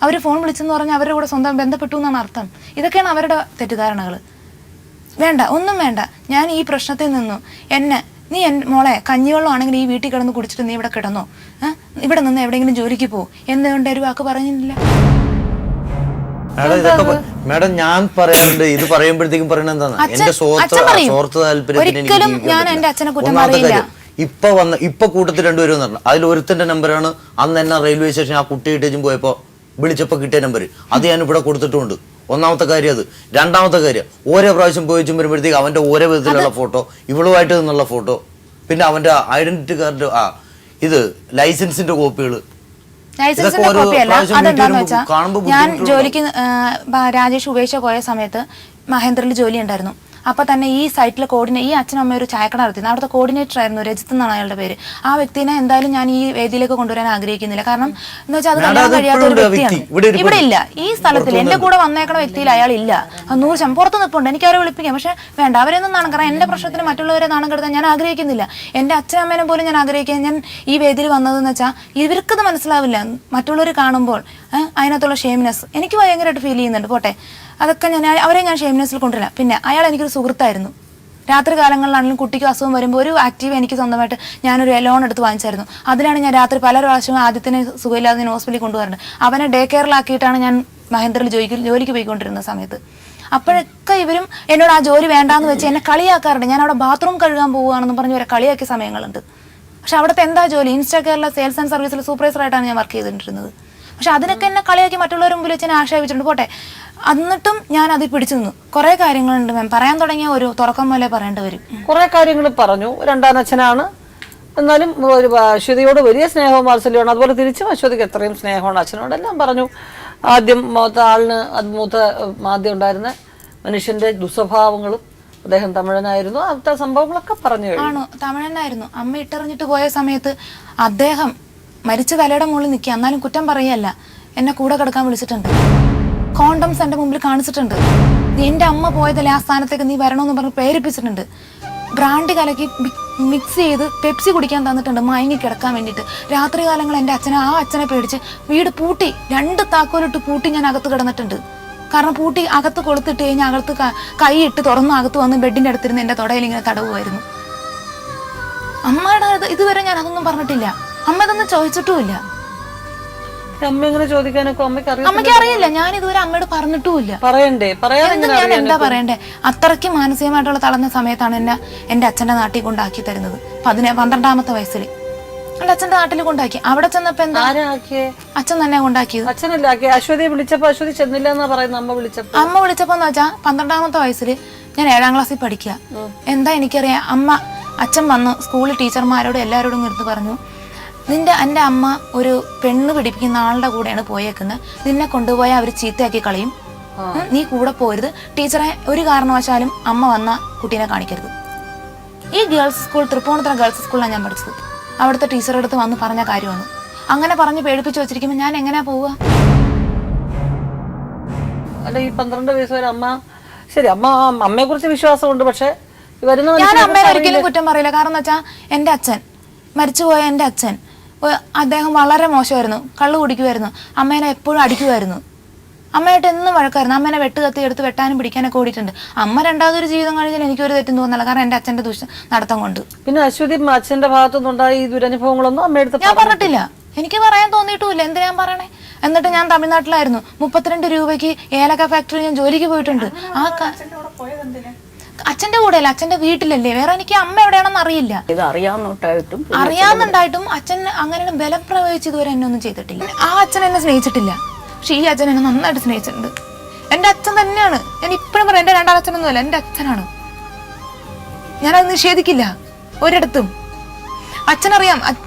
അവർ ഫോൺ വിളിച്ചെന്ന് പറഞ്ഞാൽ അവരുടെ കൂടെ സ്വന്തം ബന്ധപ്പെട്ടു എന്നാണ് അർത്ഥം. ഇതൊക്കെയാണ് അവരുടെ തെറ്റിദ്ധാരണകൾ. വേണ്ട, ഒന്നും വേണ്ട. ഞാൻ ഈ പ്രശ്നത്തിൽ നിന്നു നീ മോളെ കഞ്ഞിവെള്ളം ആണെങ്കിൽ ഈ വീട്ടിൽ കിടന്ന് കുടിച്ചിട്ട് നീ ഇവിടെ കിടന്നോ, ഇവിടെ നിന്ന് എവിടെയെങ്കിലും ജോലിക്ക് പോ എന്തുകൊണ്ട് ഒരു വാക്ക് പറഞ്ഞില്ല. മാഡം ഞാൻ പറയാറുണ്ട്, ഇത് പറയുമ്പോഴത്തേക്കും പറയണത് എന്താണ്, എന്റെ സ്വാർത്ഥ ഒരിക്കലും ഞാൻ എന്റെ അച്ഛനെ കുറ്റം പറയില്ല. ഇപ്പൊ കൂട്ടത്തിൽ രണ്ടുപേരും പറഞ്ഞു. അതിൽ ഒരുത്തന്റെ നമ്പറാണ് അന്ന് എന്നെ റെയിൽവേ സ്റ്റേഷൻ ആ കുട്ടി ഇട്ടേച്ചും പോയപ്പോ വിളിച്ചപ്പോ കിട്ടിയ നമ്പർ. അത് ഞാൻ ഇവിടെ കൊടുത്തിട്ടുണ്ട്. ഒന്നാമത്തെ കാര്യം അത്. രണ്ടാമത്തെ കാര്യം, ഓരോ പ്രാവശ്യം പോയി വരുമ്പോഴത്തേക്ക് അവന്റെ ഓരോ വിധത്തിലുള്ള ഫോട്ടോ, ഇവളുമായിട്ട് നിന്നുള്ള ഫോട്ടോ, പിന്നെ അവന്റെ ഐഡന്റിറ്റി കാർഡ്, ഇത് ലൈസൻസിന്റെ കോപ്പികള്. ലൈസൻസിന്റെ കോപ്പിയല്ല, അതെന്താന്ന് വെച്ചാൽ ഞാൻ ജോലിക്ക് രാജേഷ് ഉപേക്ഷ പോയ സമയത്ത് മഹേന്ദ്രയിൽ ജോലി ഉണ്ടായിരുന്നു. അപ്പൊ തന്നെ ഈ സൈറ്റിലെ ഈ അച്ഛനും അമ്മയും ഒരു ചായക്കട നടത്തിയിരുന്നു. അവിടുത്തെ കോർഡിനേറ്റർ ആയിരുന്നു, രജിത്ത് എന്നാണ് അയാളുടെ പേര്. ആ വ്യക്തിനെ എന്തായാലും ഞാൻ ഈ വേദിയിലേക്ക് കൊണ്ടുവരാൻ ആഗ്രഹിക്കുന്നില്ല. കാരണം എന്ന് വെച്ചാൽ അത് കല്യാണം കഴിയാത്ത ഒരു വ്യക്തിയാണ്. ഇവിടെ ഇല്ല, ഈ സ്ഥലത്തിൽ എന്റെ കൂടെ വന്നേക്കണ വ്യക്തിയിൽ അയാൾ ഇല്ല. 100% പുറത്ത് നിൽപ്പുണ്ട്. എനിക്ക് അവരെ വിളിപ്പിക്കാം, പക്ഷെ വേണ്ട, അവരെയൊന്നും നാണം. കാരണം എന്റെ പ്രശ്നത്തിന് മറ്റുള്ളവരെ നാണം കെടുത്താൻ ഞാൻ ആഗ്രഹിക്കുന്നില്ല. എന്റെ അച്ഛനമ്മേനെ പോലും ഞാൻ ആഗ്രഹിക്കാൻ ഞാൻ ഈ വേദിയിൽ വന്നതെന്ന് വെച്ചാൽ ഇവർക്കത് മനസ്സിലാവില്ല. മറ്റുള്ളവർ കാണുമ്പോൾ അതിനകത്തുള്ള ഷെയിംനെസ് എനിക്ക് ഭയങ്കരമായിട്ട് ഫീൽ ചെയ്യുന്നുണ്ട്. പോട്ടെ, അതൊക്കെ അവരെ ഞാൻ ഷെയിംനെസ്സിൽ കൊണ്ടുവരില്ല. പിന്നെ അയാൾ എനിക്കൊരു സുഹൃത്തായിരുന്നു. രാത്രി കാലങ്ങളിലാണെങ്കിലും കുട്ടിക്ക് അസുഖം വരുമ്പോൾ ഒരു ആക്റ്റീവ് എനിക്ക് സ്വന്തമായിട്ട് ഞാനൊരു ലോൺ എടുത്ത് വാങ്ങിച്ചായിരുന്നു. അതിലാണ് ഞാൻ രാത്രി പല പ്രാവശ്യവും ആദ്യത്തിന് സുഖമില്ലാതെ ഹോസ്പിറ്റലിൽ കൊണ്ടുവരുന്നത്. അവനെ ഡേ കെയറിലാക്കിയിട്ടാണ് ഞാൻ മഹേന്ദ്രയിൽ ജോലിക്ക് പോയിക്കൊണ്ടിരുന്ന സമയത്ത്. അപ്പോഴൊക്കെ ഇവരും എന്നോട് ആ ജോലി വേണ്ടാന്ന് വെച്ച് എന്നെ കളിയാക്കാറുണ്ട്. ഞാൻ അവിടെ ബാത്റൂം കഴുകാൻ പോവുകയാണെന്ന് പറഞ്ഞ് വരെ കളിയാക്കിയ സമയങ്ങളുണ്ട്. പക്ഷെ അവിടുത്തെ എന്താ ജോലി? ഇൻസ്റ്റാ കേരള സെയിൽസ് ആൻഡ് സർവീസിൽ സൂപ്പർവൈസറായിട്ടാണ് ഞാൻ വർക്ക് ചെയ്തിട്ടുള്ളത്. പക്ഷെ അതിനൊക്കെ എന്നെ കളിയാക്കി മറ്റുള്ളവരുടെ മുമ്പിൽ വെച്ച് എന്നെ ആക്ഷേപിച്ചിട്ടുണ്ട്. പോട്ടെ, എന്നിട്ടും ഞാൻ അതിൽ പിടിച്ചു നിന്നു. കുറെ കാര്യങ്ങളുണ്ട് മാം, പറയാൻ തുടങ്ങിയ ഒരു തുറക്കം പോലെ പറയേണ്ടി വരും. കുറെ കാര്യങ്ങൾ പറഞ്ഞു. രണ്ടാനച്ഛനാണ്, എന്നാലും ഒരു അശ്വതിയോട് വലിയ സ്നേഹവും വാത്സല്യമാണ്. അതുപോലെ തിരിച്ചും അശ്വതിക്ക് എത്രയും സ്നേഹമാണ് അച്ഛനോട്. എല്ലാം പറഞ്ഞു. ആദ്യം മൂത്ത ആദ്യം ഉണ്ടായിരുന്ന മനുഷ്യന്റെ ദുസ്വഭാവങ്ങളും, അദ്ദേഹം തമിഴനായിരുന്നു, അവിടുത്തെ സംഭവങ്ങളൊക്കെ പറഞ്ഞു. ആണോ, തമിഴനായിരുന്നു. അമ്മ ഇട്ടെറിഞ്ഞിട്ട് പോയ സമയത്ത് അദ്ദേഹം മരിച്ച തലയുടെ മുകളിൽ നിൽക്കുക, എന്നാലും കുറ്റം പറയല്ല. എന്നെ കൂടെ കിടക്കാൻ വിളിച്ചിട്ടുണ്ട്. കോണ്ടംസ് എൻ്റെ മുമ്പിൽ കാണിച്ചിട്ടുണ്ട്. എൻ്റെ അമ്മ പോയതല്ലേ ആ സ്ഥാനത്തേക്ക് നീ വരണമെന്ന് പറഞ്ഞ് പ്രേരിപ്പിച്ചിട്ടുണ്ട്. ബ്രാൻഡ് കലക്കി മിക്സ് ചെയ്ത് പെപ്സി കുടിക്കാൻ തന്നിട്ടുണ്ട് മയങ്ങി കിടക്കാൻ വേണ്ടിയിട്ട്. രാത്രി കാലങ്ങൾ എൻ്റെ അച്ഛനെ പേടിച്ച് വീട് പൂട്ടി, 2 താക്കോലിട്ട് പൂട്ടി ഞാൻ അകത്ത് കിടന്നിട്ടുണ്ട്. കാരണം പൂട്ടി അകത്ത് കൊളുത്തിട്ട് കഴിഞ്ഞാൽ അകത്ത് കൈ ഇട്ട് തുറന്ന് അകത്ത് വന്ന് ബെഡിൻ്റെ അടുത്തിരുന്ന് എൻ്റെ തൊടയിൽ ഇങ്ങനെ തടവുമായിരുന്നു. അമ്മയുടെ ഇതുവരെ ഞാൻ അതൊന്നും പറഞ്ഞിട്ടില്ല. അമ്മ ഇതൊന്നും ചോദിച്ചിട്ടുമില്ല. അമ്മയ്ക്ക് അറിയില്ല. ഞാൻ ഇതുവരെ അമ്മയോട് പറഞ്ഞിട്ടുമില്ല. ഞാൻ എന്താ പറയണ്ടേ? അത്രയ്ക്ക് മാനസികമായിട്ടുള്ള തളർന്ന സമയത്താണ് എന്റെ അച്ഛന്റെ നാട്ടിൽ കൊണ്ടാക്കി തരുന്നത്. 12ാമത്തെ വയസ്സിൽ എന്റെ അച്ഛന്റെ നാട്ടിൽ കൊണ്ടാക്കി. അവിടെ ചെന്നപ്പോ എന്താ, അച്ഛൻ തന്നെ കൊണ്ടാക്കിയത്. അമ്മ വിളിച്ചപ്പോന്ന് വെച്ചാ 12ാമത്തെ വയസ്സിൽ ഞാൻ 7ാം ക്ലാസ്സിൽ പഠിക്കുക. എന്താ എനിക്കറിയാം, അച്ഛൻ വന്ന് സ്കൂളിൽ ടീച്ചർമാരോടും എല്ലാവരോടും എടുത്ത് പറഞ്ഞു, എൻ്റെ അമ്മ ഒരു പെണ്ണ് പിടിപ്പിക്കുന്ന ആളുടെ കൂടെയാണ് പോയേക്കുന്നത്. നിന്നെ കൊണ്ടുപോയാൽ അവർ ചീത്തയാക്കി കളയും. നീ കൂടെ പോരുത്. ടീച്ചറെ ഒരു കാരണവശാലും അമ്മ വന്ന കുട്ടീനെ കാണിക്കരുത്. ഈ ഗേൾസ് സ്കൂൾ, തൃപ്പൂണിത്തുറ ഗേൾസ് സ്കൂളിലാണ് ഞാൻ പഠിച്ചത്. അവിടുത്തെ ടീച്ചറുടെ അടുത്ത് വന്ന് പറഞ്ഞ കാര്യമാണ്. അങ്ങനെ പറഞ്ഞ് പേടിപ്പിച്ച് വെച്ചിരിക്കുമ്പോൾ ഞാൻ എങ്ങനെയാ പോവുക? അല്ല, ഈ 12 വയസ്സ് വരെ അമ്മ, ശരി, അമ്മയെ കുറിച്ച് വിശ്വാസമുണ്ട്. പക്ഷെ ഞാൻ അമ്മയെ ഒരിക്കലും കുറ്റം പറയില്ല. കാരണം എന്ന് വെച്ചാൽ എൻ്റെ അച്ഛൻ, മരിച്ചുപോയ എൻ്റെ അച്ഛൻ അദ്ദേഹം വളരെ മോശമായിരുന്നു, കള്ളു കുടിക്കുമായിരുന്നു, അമ്മേനെ എപ്പോഴും അടിക്കുമായിരുന്നു. അമ്മയായിട്ട് എന്നും വഴക്കായിരുന്നു. അമ്മേനെ കത്തി എടുത്ത് വെട്ടാനും പിടിക്കാനൊക്കെ ഓടിയിട്ടുണ്ട്. അമ്മ രണ്ടാമതൊരു ജീവിതം കഴിഞ്ഞാൽ എനിക്കൊരു തെറ്റും തോന്നില്ല, കാരണം എൻ്റെ അച്ഛൻ്റെ നടത്തം കൊണ്ട്. പിന്നെ അശ്വതി അച്ഛന്റെ ഭാഗത്തുനിന്നുണ്ടായ ഈ ദുരനുഭവങ്ങളൊന്നും അമ്മയെടുത്ത് ഞാൻ പറഞ്ഞിട്ടില്ല, എനിക്ക് പറയാൻ തോന്നിയിട്ടുമില്ല. എന്തിനാ ഞാൻ പറയണേ? എന്നിട്ട് ഞാൻ തമിഴ്നാട്ടിലായിരുന്നു. 32 രൂപയ്ക്ക് ഏലക്ക ഫാക്ടറി ഞാൻ ജോലിക്ക് പോയിട്ടുണ്ട്. അച്ഛന്റെ കൂടെ അല്ല, അച്ഛന്റെ വീട്ടിലല്ലേ. വേറെ എനിക്ക് അമ്മ എവിടെയാണെന്ന് അറിയില്ല. ഇത് അറിയാവുന്നുണ്ടായിട്ടും അച്ഛൻ അങ്ങനെ ബലം പ്രയോഗിച്ച് ഇതുവരെ എന്നെ ഒന്നും ചെയ്തിട്ടില്ല. ആ അച്ഛൻ എന്നെ സ്നേഹിച്ചിട്ടില്ല, പക്ഷെ ഈ അച്ഛൻ എന്നെ നന്നായിട്ട് സ്നേഹിച്ചിട്ടുണ്ട്. എന്റെ അച്ഛൻ തന്നെയാണ്. ഞാൻ ഇപ്പോഴും പറയാം, എന്റെ രണ്ടാം അച്ഛനൊന്നുമല്ല, എന്റെ അച്ഛനാണ്. ഞാനത് നിഷേധിക്കില്ല ഒരിടത്തും. അച്ഛനറിയാം,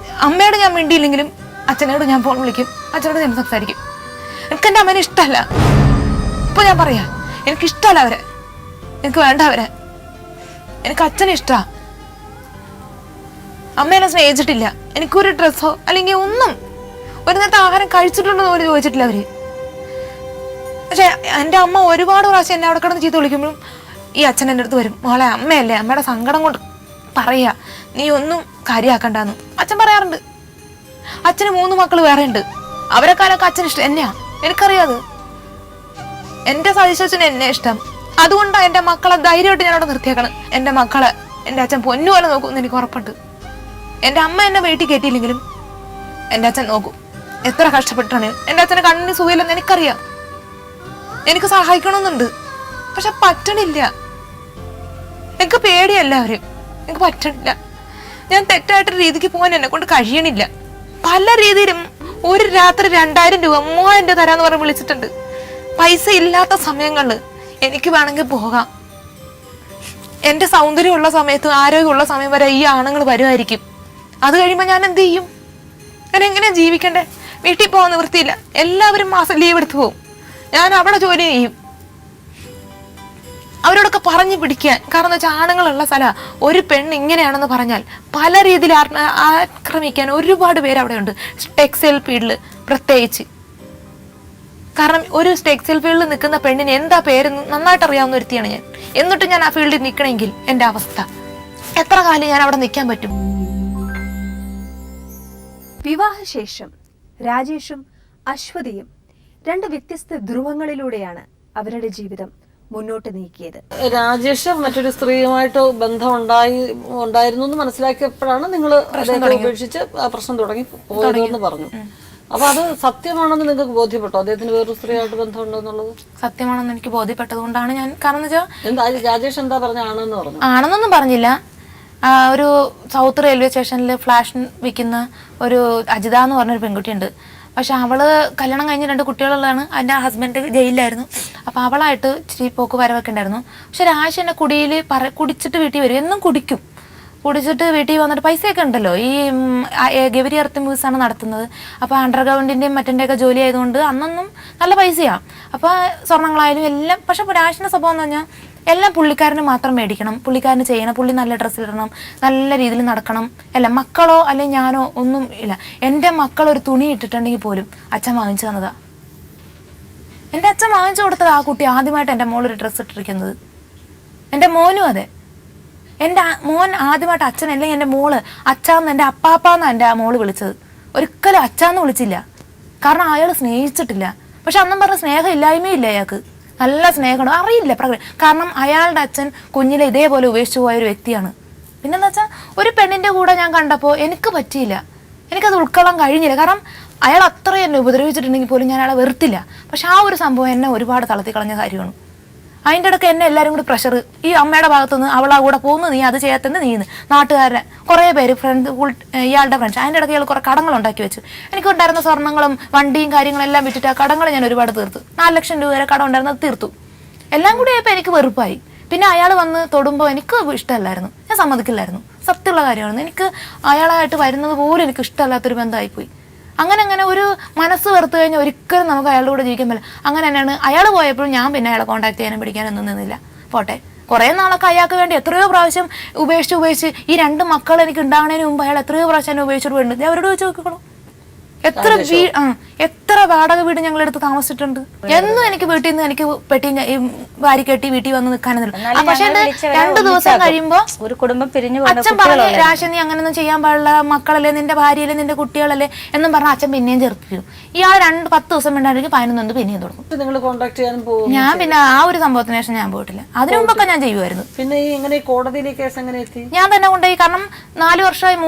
അമ്മയോട് ഞാൻ മിണ്ടിയില്ലെങ്കിലും അച്ഛനോട് ഞാൻ ഫോൺ വിളിക്കും, അച്ഛനോട് ഞാൻ സംസാരിക്കും. എനിക്ക് എൻ്റെ അമ്മേനെ ഇഷ്ടമല്ല. ഇപ്പൊ ഞാൻ പറയാ, എനിക്കിഷ്ടമല്ല അവരെ, എനിക്ക് വേണ്ട അവരെ. എനിക്ക് അച്ഛനെ ഇഷ്ടാ. അമ്മേനെ സ്നേഹിച്ചിട്ടില്ല. എനിക്കൊരു ഡ്രസ്സോ അല്ലെങ്കിൽ ഒന്നും, ഒരു നേരത്തെ ആഹാരം കഴിച്ചിട്ടുണ്ടോ പോലും ചോദിച്ചിട്ടില്ല അവര്. പക്ഷെ എൻ്റെ അമ്മ ഒരുപാട് പ്രാവശ്യം എന്നെ അവിടെ കിടന്ന് ചീത്ത വിളിക്കുമ്പോഴും ഈ അച്ഛൻ എൻ്റെ അടുത്ത് വരും, മോളെ അമ്മയല്ലേ, അമ്മയുടെ സങ്കടം കൊണ്ട് പറയാ, നീ ഒന്നും കാര്യമാക്കണ്ടെന്ന് അച്ഛൻ പറയാറുണ്ട്. അച്ഛന് 3 മക്കൾ വേറെ ഉണ്ട്. അവരെക്കാലൊക്കെ അച്ഛൻ ഇഷ്ടം എന്നെയാ, എനിക്കറിയാത്. എൻ്റെ സജീശന് എന്നെ ഇഷ്ടം. അതുകൊണ്ടാണ് എൻ്റെ മക്കളെ ധൈര്യമായിട്ട് ഞാൻ അവിടെ നിർത്തിയേക്കണം. എൻ്റെ മക്കളെ എൻ്റെ അച്ഛൻ പൊന്നുപോലെ നോക്കുമെന്ന് എനിക്ക് ഉറപ്പുണ്ട്. എൻ്റെ അമ്മ എന്നെ വീട്ടിൽ കയറ്റിയില്ലെങ്കിലും എൻ്റെ അച്ഛൻ നോക്കും. എത്ര കഷ്ടപ്പെട്ടാണ്. എൻ്റെ അച്ഛന് കണ്ണിന് സുഖമില്ലെന്ന് എനിക്കറിയാം. എനിക്ക് സഹായിക്കണമെന്നുണ്ട്, പക്ഷെ പറ്റണില്ല. എനിക്ക് പേടിയല്ല അവര്, എനിക്ക് പറ്റണില്ല. ഞാൻ തെറ്റായിട്ടൊരു രീതിക്ക് പോകാൻ എന്നെ കൊണ്ട് കഴിയണില്ല. പല രീതിയിലും ഒരു രാത്രി 2000 രൂപ 3000 രൂപ തരാന്ന് പറഞ്ഞ് വിളിച്ചിട്ടുണ്ട്. പൈസ ഇല്ലാത്ത സമയങ്ങളിൽ എനിക്ക് വേണമെങ്കിൽ പോകാം. എൻ്റെ സൗന്ദര്യമുള്ള സമയത്ത്, ആരോഗ്യമുള്ള സമയം വരെ ഈ ആണുങ്ങൾ വരുമായിരിക്കും. അത് കഴിയുമ്പോൾ ഞാൻ എന്ത് ചെയ്യും? ഞാൻ എങ്ങനെയാ ജീവിക്കണ്ടേ? വീട്ടിൽ പോകാൻ നിവൃത്തിയില്ല. എല്ലാവരും മാസം ലീവ് എടുത്തു പോകും. ഞാൻ അവിടെ ജോലി ചെയ്യും. അവരോടൊക്കെ പറഞ്ഞു പിടിക്കാൻ. കാരണം വെച്ചാൽ ആണുങ്ങളുള്ള സ്ഥലം, ഒരു പെണ്ണ് ഇങ്ങനെയാണെന്ന് പറഞ്ഞാൽ പല രീതിയിൽ ആക്രമിക്കാൻ ഒരുപാട് പേര് അവിടെ ഉണ്ട്. ടെക്സ്റ്റൈൽ ഫീൽഡിൽ പ്രത്യേകിച്ച്. കാരണം ഒരു ടെക്സ്റ്റൈൽ ഫീൽഡിൽ നിൽക്കുന്ന പെണ്ണിന് എന്താ പേര് നന്നായിട്ട് അറിയാവുന്ന ഒരുത്തിയാണ് ഞാൻ. എന്നിട്ട് ഞാൻ ആ ഫീൽഡിൽ നിൽക്കണമെങ്കിൽ എൻ്റെ അവസ്ഥ എത്ര കാലം ഞാൻ അവിടെ നിൽക്കാൻ പറ്റും? വിവാഹശേഷം രാജേഷും അശ്വതിയും 2 വ്യത്യസ്ത ധ്രുവങ്ങളിലൂടെയാണ് അവരുടെ ജീവിതം മുന്നോട്ട് നീക്കിയത്. രാജേഷ് മറ്റൊരു സ്ത്രീയുമായിട്ട് ബന്ധം ഉണ്ടായിരുന്നു എന്ന് മനസ്സിലാക്കിയപ്പോഴാണ് നിങ്ങൾ ഉപേക്ഷിച്ച് പ്രശ്നം തുടങ്ങി പോയതെന്ന് പറഞ്ഞു. അപ്പൊ അത് സത്യമാണെന്ന് നിങ്ങൾക്ക് ബോധ്യപ്പെട്ടോ? അദ്ദേഹത്തിന് വേറൊരു സ്ത്രീയായിട്ട് ബന്ധമുണ്ടെന്നുള്ളത് സത്യമാണെന്ന് എനിക്ക് ബോധ്യപ്പെട്ടത് കൊണ്ടാണ് ഞാൻ. കാരണം വെച്ചാൽ എന്താ രാജേഷ് എന്താ പറഞ്ഞ ആണെന്ന് പറഞ്ഞു? ആണെന്നൊന്നും പറഞ്ഞില്ല. ഒരു സൗത്ത് റെയിൽവേ സ്റ്റേഷനിൽ ഫ്ലാഷ് വിൽക്കുന്ന ഒരു അജിത എന്ന് പറഞ്ഞൊരു പെൺകുട്ടിയുണ്ട്. പക്ഷെ അവള് കല്യാണം കഴിഞ്ഞ് 2 കുട്ടികളുള്ളതാണ്. എൻ്റെ ഹസ്ബൻഡ് ജയിലിലായിരുന്നു. അപ്പോൾ അവളായിട്ട് ഇച്ചിരി പോക്ക് വരവൊക്കെ ഉണ്ടായിരുന്നു. പക്ഷെ രാജ് എന്നെ കുടിച്ചിട്ട് വീട്ടിൽ വരും. എന്നും കുടിക്കും. കുടിച്ചിട്ട് വീട്ടിൽ വന്നിട്ട് പൈസയൊക്കെ ഉണ്ടല്ലോ. ഈ ഗൗരി എർത്ത് മ്യൂസാണ് നടത്തുന്നത്. അപ്പോൾ അണ്ടർഗ്രൗണ്ടിൻ്റെയും മറ്റിൻ്റെയൊക്കെ ജോലി ആയതുകൊണ്ട് അന്നൊന്നും നല്ല പൈസയാണ്. അപ്പോൾ സ്വർണ്ണങ്ങളായാലും എല്ലാം. പക്ഷെ രാജിൻ്റെ സ്വഭാവം എന്ന് പറഞ്ഞാൽ എല്ലാം പുള്ളിക്കാരന് മാത്രം മേടിക്കണം, പുള്ളിക്കാരന് ചെയ്യണം, പുള്ളി നല്ല ഡ്രസ്സിലിടണം, നല്ല രീതിയിൽ നടക്കണം. അല്ല മക്കളോ അല്ലെങ്കിൽ ഞാനോ ഒന്നും ഇല്ല. എൻ്റെ മക്കളൊരു തുണി ഇട്ടിട്ടുണ്ടെങ്കിൽ പോലും അച്ഛൻ വാങ്ങിച്ചു തന്നതാ. എൻ്റെ അച്ഛൻ വാങ്ങിച്ചു കൊടുത്തത് ആ കുട്ടി ആദ്യമായിട്ട് എൻ്റെ മോളൊരു ഡ്രസ്സ് ഇട്ടിരിക്കുന്നത്. എൻ്റെ മോനും അതെ. എൻ്റെ മോൻ ആദ്യമായിട്ട് അച്ഛൻ അല്ലെങ്കിൽ എൻ്റെ മോള് അച്ഛാന്ന്, എൻ്റെ അപ്പാപ്പാന്ന് എൻ്റെ ആ മോള് വിളിച്ചത്. ഒരിക്കലും അച്ഛാന്ന് വിളിച്ചില്ല. കാരണം അയാൾ സ്നേഹിച്ചിട്ടില്ല. പക്ഷെ അന്നും പറഞ്ഞ സ്നേഹം ഇല്ലായ്മയില്ല അയാൾക്ക്. നല്ല സ്നേഹമാണ്. അറിയില്ല കാരണം അയാളുടെ അച്ഛൻ കുഞ്ഞിലെ ഇതേപോലെ ഉപേക്ഷിച്ചു പോയ ഒരു വ്യക്തിയാണ്. പിന്നെന്താ വെച്ചാൽ ഒരു പെണ്ണിൻ്റെ കൂടെ ഞാൻ കണ്ടപ്പോൾ എനിക്ക് പറ്റിയില്ല, എനിക്കത് ഉൾക്കൊള്ളാൻ കഴിഞ്ഞില്ല. കാരണം അയാൾ അത്രയും എന്നെ ഉപദ്രവിച്ചിട്ടുണ്ടെങ്കിൽ പോലും ഞാൻ അയാളെ വെറുത്തില്ല. പക്ഷെ ആ ഒരു സംഭവം എന്നെ ഒരുപാട് തളർത്തി കളഞ്ഞ കാര്യമാണ്. അതിൻ്റെ ഇടയ്ക്ക് എന്നെ എല്ലാവരും കൂടി പ്രഷർ, ഈ അമ്മയുടെ ഭാഗത്തുനിന്ന് അവളാ കൂടെ പോകുന്നു, നീ അത് ചെയ്യാത്തത് നീന്ന്, നാട്ടുകാരെ കുറേ പേര് ഫ്രണ്ട് ഇയാളുടെ ഫ്രണ്ട്സ്. അതിൻ്റെ ഇടയ്ക്ക് ഇയാൾ കുറേ കടങ്ങൾ ഉണ്ടാക്കി വെച്ചു. എനിക്കുണ്ടായിരുന്ന സ്വർണ്ണങ്ങളും വണ്ടിയും കാര്യങ്ങളെല്ലാം വിറ്റിട്ട് ആ കടങ്ങൾ ഞാൻ ഒരുപാട് തീർത്തു. 4 ലക്ഷം രൂപ വരെ കടം ഉണ്ടായിരുന്നത് തീർത്തു. എല്ലാം കൂടി ആയപ്പോൾ എനിക്ക് വെറുപ്പായി. പിന്നെ അയാൾ വന്ന് തൊടുമ്പോൾ എനിക്ക് ഇഷ്ടമല്ലായിരുന്നു, ഞാൻ സമ്മതിക്കില്ലായിരുന്നു. സത്യമുള്ള കാര്യമാണ്. എനിക്ക് അയാളായിട്ട് വരുന്നത് പോലും എനിക്ക് ഇഷ്ടമല്ലാത്തൊരു ബന്ധമായിപ്പോയി. അങ്ങനെ ഒരു മനസ്സ് വെറുത്ത് കഴിഞ്ഞാൽ ഒരിക്കലും നമുക്ക് അയാളുടെ കൂടെ ജീവിക്കാൻ പറ്റില്ല. അങ്ങനെ തന്നെയാണ് അയാൾ പോയപ്പോഴും ഞാൻ പിന്നെ അയാളെ കോൺടാക്ട് ചെയ്യാനും പിടിക്കാനൊന്നും നിന്നില്ല. പോട്ടെ, കുറേ നാളൊക്കെ അയാൾക്ക് വേണ്ടി എത്രയോ പ്രാവശ്യം ഉപേക്ഷിച്ച് ഈ 2 മക്കൾ എനിക്ക് ഉണ്ടാകുന്നതിന് മുമ്പ് അയാൾ എത്രയോ പ്രാവശ്യം എന്നെ ഉപേക്ഷിച്ചിട്ട് പോയിട്ടുണ്ട്. ഞാൻ അവരോട് വെച്ച് നോക്കിക്കോളൂ. എത്ര വാടക വീട് ഞങ്ങളെടുത്ത് താമസിച്ചിട്ടുണ്ട്. എന്നും എനിക്ക് വീട്ടിൽ നിന്ന് എനിക്ക് ഭാര്യ കെട്ടി വീട്ടിൽ വന്ന് നിൽക്കാനെന്നുള്ളൂ. എന്നാലും പക്ഷെ ഞങ്ങൾ വിളിച്ചവരെ 2 ദിവസം ഒന്നിച്ചാക്കും. കഴിയുമ്പോ ഒരു കുടുംബം പിരിഞ്ഞു പോകുന്ന അച്ഛൻ പറഞ്ഞു, രാശ നീ അങ്ങനൊന്നും ചെയ്യാൻ പാടില്ല, മക്കളല്ലേ, നിന്റെ ഭാര്യയല്ലേ, നിന്റെ കുട്ടികളല്ലേ എന്നും പറഞ്ഞ അച്ഛൻ പിന്നെയും ചെറുപ്പിക്കും. ഇയാൾ 10 ദിവസം വേണ്ടായിരിക്കും 11 പിന്നെയും തുടങ്ങും. നിങ്ങൾ കോണ്ടാക്ട് ചെയ്യാനും പോകും? ഞാൻ പിന്നെ ആ ഒരു സംഭവത്തിന് ശേഷം ഞാൻ പോയിട്ടില്ല. അതിനു മുമ്പൊക്കെ ഞാൻ ചെയ്യുമായിരുന്നു. പിന്നെ ഈ ഇങ്ങനെ ഈ കോടതിയിലെ കേസ് എങ്ങനെ എത്തി? ഞാൻ തന്നെ കൊണ്ടുപോയി. കാരണം 4 വർഷമായി,